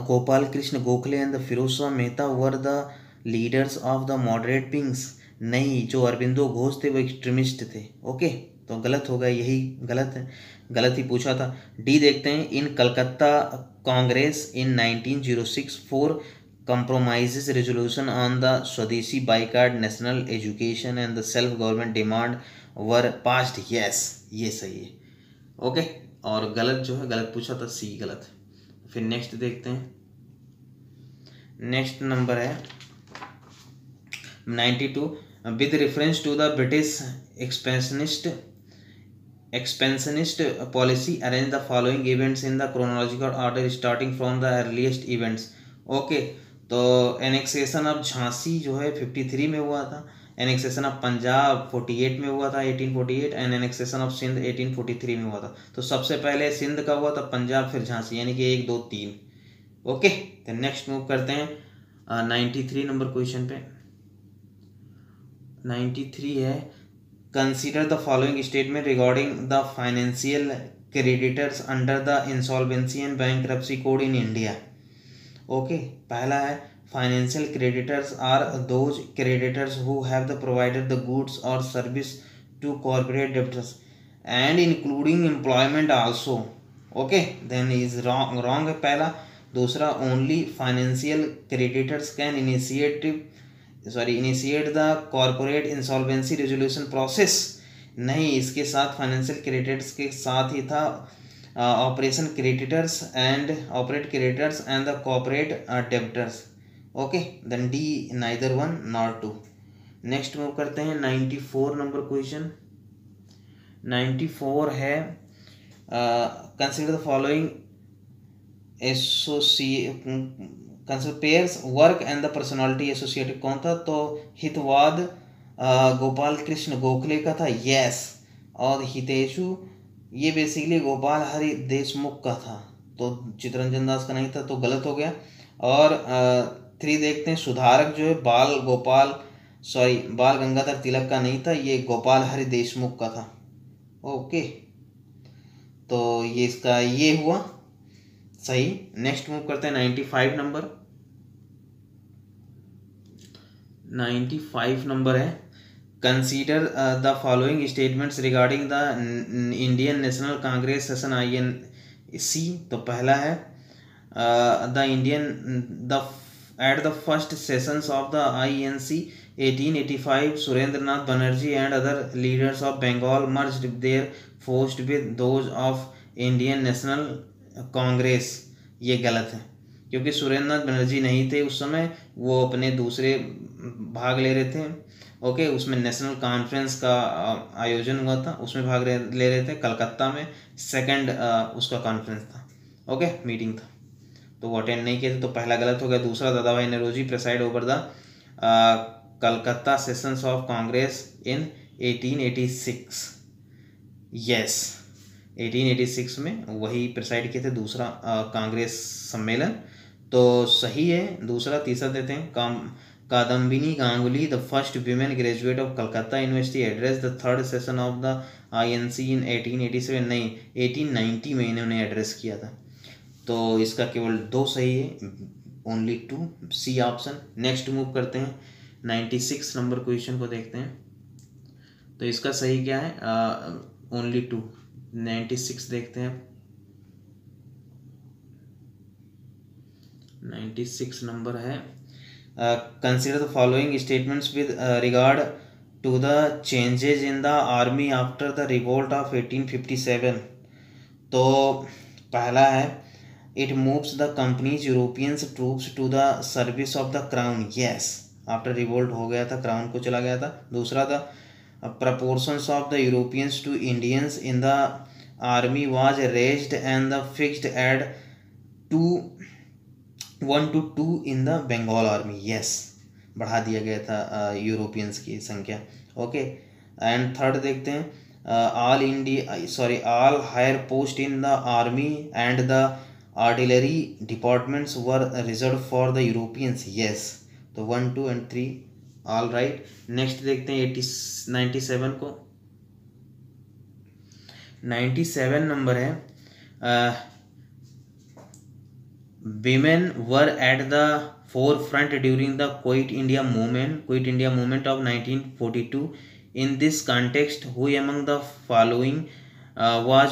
Gopal Krishna Gokhale and the Firoz Shah Mehta were the leaders of the moderate wings. नहीं, जो अरविंदो घोष थे वो एक्सट्रीमिस्ट थे। ओके, तो गलत होगा, यही गलत है, गलत ही पूछा था। डी देखते हैं, इन कलकत्ता कांग्रेस इन 1906 4 compromises resolution on the स्वदेशी boycott, national education and the self government demand were passed. Yes, ये सही है। ओके, और गलत जो है, गलत पूछा था, सी गलत है। फिर नेक्स्ट देखते हैं, नेक्स्ट नंबर है 92, with reference to the British expansionist policy arrange the following events in the chronological order starting from the earliest events। Okay, तो एनेक्सेशन ऑफ झांसी जो है 53 में हुआ था, एनेक्सेशन ऑफ पंजाब 48 में हुआ था 1848, एंड एनेक्सेशन ऑफ सिंध 1843 में हुआ था। तो सबसे पहले सिंध का हुआ था, पंजाब, फिर झांसी, यानी कि 1 2 3। ओके, तो नेक्स्ट मूव करते हैं 93 नंबर क्वेश्चन पे। 93 है, consider the following statement regarding the financial creditors under the insolvency and bankruptcy code in India. Okay, पहला है, financial creditors are those creditors who have the provided the goods और service to corporate debtors and including employment also. Okay, then is wrong है पहला। दूसरा, only financial creditors can initiate the corporate insolvency resolution process. नहीं, इसके साथ financial creditors के साथ ही था operation creditors and operate creditors and the corporate debtors. Okay, then D neither one nor two. Next move करते हैं 94 नंबर क्वेश्चन। 94 है, consider the following pairs work and the personality associated. कौन था? तो हितवाद गोपाल कृष्ण गोखले का था, यस। और हितेशु ये बेसिकली गोपाल हरि देशमुख का था, तो चित्तरंजन दास का नहीं था, तो गलत हो गया। और 3 देखते हैं, सुधारक जो है बाल गंगाधर तिलक का नहीं था, ये गोपाल हरि देशमुख का था। ओके, तो ये इसका ये हुआ सही। नेक्स्ट मूव करते हैं 95 नंबर। 95 नंबर है, consider the following statements regarding the Indian national Congress session INC। तो पहला है at the first sessions of the INC 1885 Surendranath Banerjee and other leaders of Bengal merged their forces with those of Indian National Congress। ये गलत है, क्योंकि सुरेंद्रनाथ बनर्जी नहीं थे उस समय, वो अपने दूसरे भाग ले रहे थे। ओके, उसमें नेशनल कॉन्फ्रेंस का आयोजन हुआ था, उसमें भाग ले रहे थे कलकत्ता में, सेकंड उसका कॉन्फ्रेंस था। ओके, मीटिंग था, तो वो अटेंड नहीं किए थे, तो पहला गलत हो गया। दूसरा, Dadabhai Naoroji preside over the Calcutta sessions of Congress in 1886। Yes, 1886 में वही प्रेसाइड किए थे, दूसरा कांग्रेस सम्मेलन, तो सही है दूसरा। तीसरा देते हैं, Kadambini Ganguly the first women graduate of Calcutta university address the third session of the INC इन 1887। नहीं, 1890 में इन्होंने एड्रेस किया था, तो इसका केवल 2 सही है, only 2, C option. Next move करते हैं 96 नंबर क्वेश्चन को देखते हैं, तो इसका सही क्या है? ओनली 2। 96 देखते हैं, 96 नंबर है, consider the following statements with regard to the changes in the army after the revolt of 1857। तो पहला है, it moves the company's Europeans troops to the service of the crown, yes, after revolt हो गया था, crown को चला गया था। दूसरा, the proportions of the Europeans to Indians in the army was raised and the fixed at 1 to 2 in the Bengal army, yes, बढ़ा दिया गया था यूरोपियंस की संख्या। ओके, एंड थर्ड देखते हैं, all higher post in the army and the artillery departments were reserved for the Europeans, yes, तो 1, 2 and 3 all right. Next देखते हैं 97 को। 97 नंबर है, women were at the four front during the quit India movement of 1942। In this context who among the following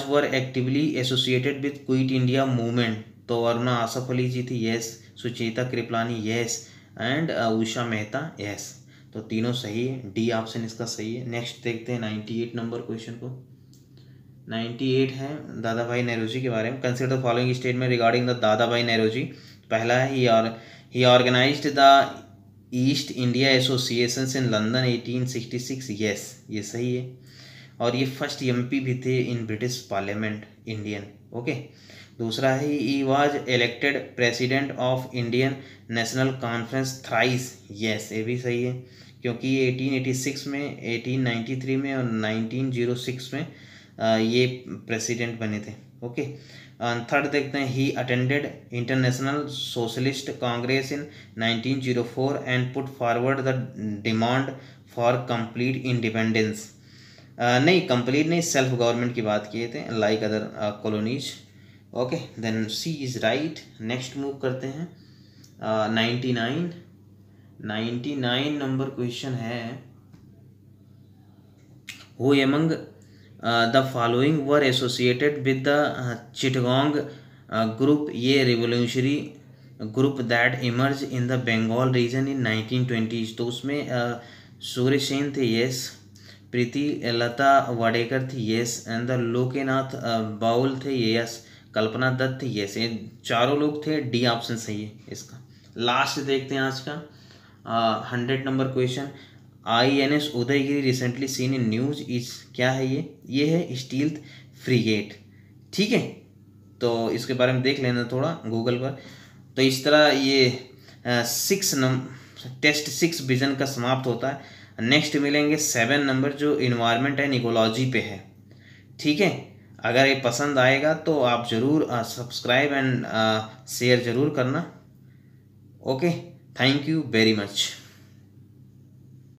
were actively associated with quit India movement. तो अरुणा आसफ अली जी थी, yes, Sucheta Kripalani, yes, and Usha Mehta, yes, तो तीनों सही है, D option इसका सही है। Next देखते हैं 98 नंबर क्वेश्चन को। 98 है दादा भाई नौरोजी के बारे में, consider the following statement regarding the Dadabhai Naoroji. पहला है, he organised the East India Association in London 1866, yes, ये सही है। और ये फर्स्ट MP भी थे in British parliament, Indian. Okay, दूसरा है, he was elected president of Indian National Conference thrice, yes, ये भी सही है, क्योंकि ये 1886 में, 1893 में और 1906 में ये प्रेसिडेंट बने थे। ओके, थर्ड देखते हैं, he attended International Socialist Congress in 1904 and put forward the demand for complete independence. नहीं, कंप्लीट नहीं, सेल्फ गवर्नमेंट की बात किए थे, like other colonies. Okay, then C is right. Next move करते हैं 99 नंबर क्वेश्चन है, who among the following were associated with the Chittagong group, ये revolutionary group that emerge in the Bengal region in 1920। तो उसमें सूर्य सेन थे, यस, प्रीति लता वाडेकर थी, यस, एंड द लोकेनाथ बाउल थे, yes, कल्पना दत्त थी, यस, ये चारों लोग थे, डी ऑप्शन सही है इसका। लास्ट देखते हैं आज का 100 number question, INS Udaygiri recently seen in news is, क्या है ये है स्टील्थ फ्रिगेट, ठीक है, तो इसके बारे में देख लेना थोड़ा गूगल पर। तो इस तरह ये टेस्ट 6 विजन का समाप्त होता है। नेक्स्ट मिलेंगे 7 नंबर जो इन्वायरमेंट एंड इकोलॉजी पे है। ठीक है, अगर ये पसंद आएगा तो आप ज़रूर सब्सक्राइब एंड शेयर ज़रूर करना। Okay, thank you very much.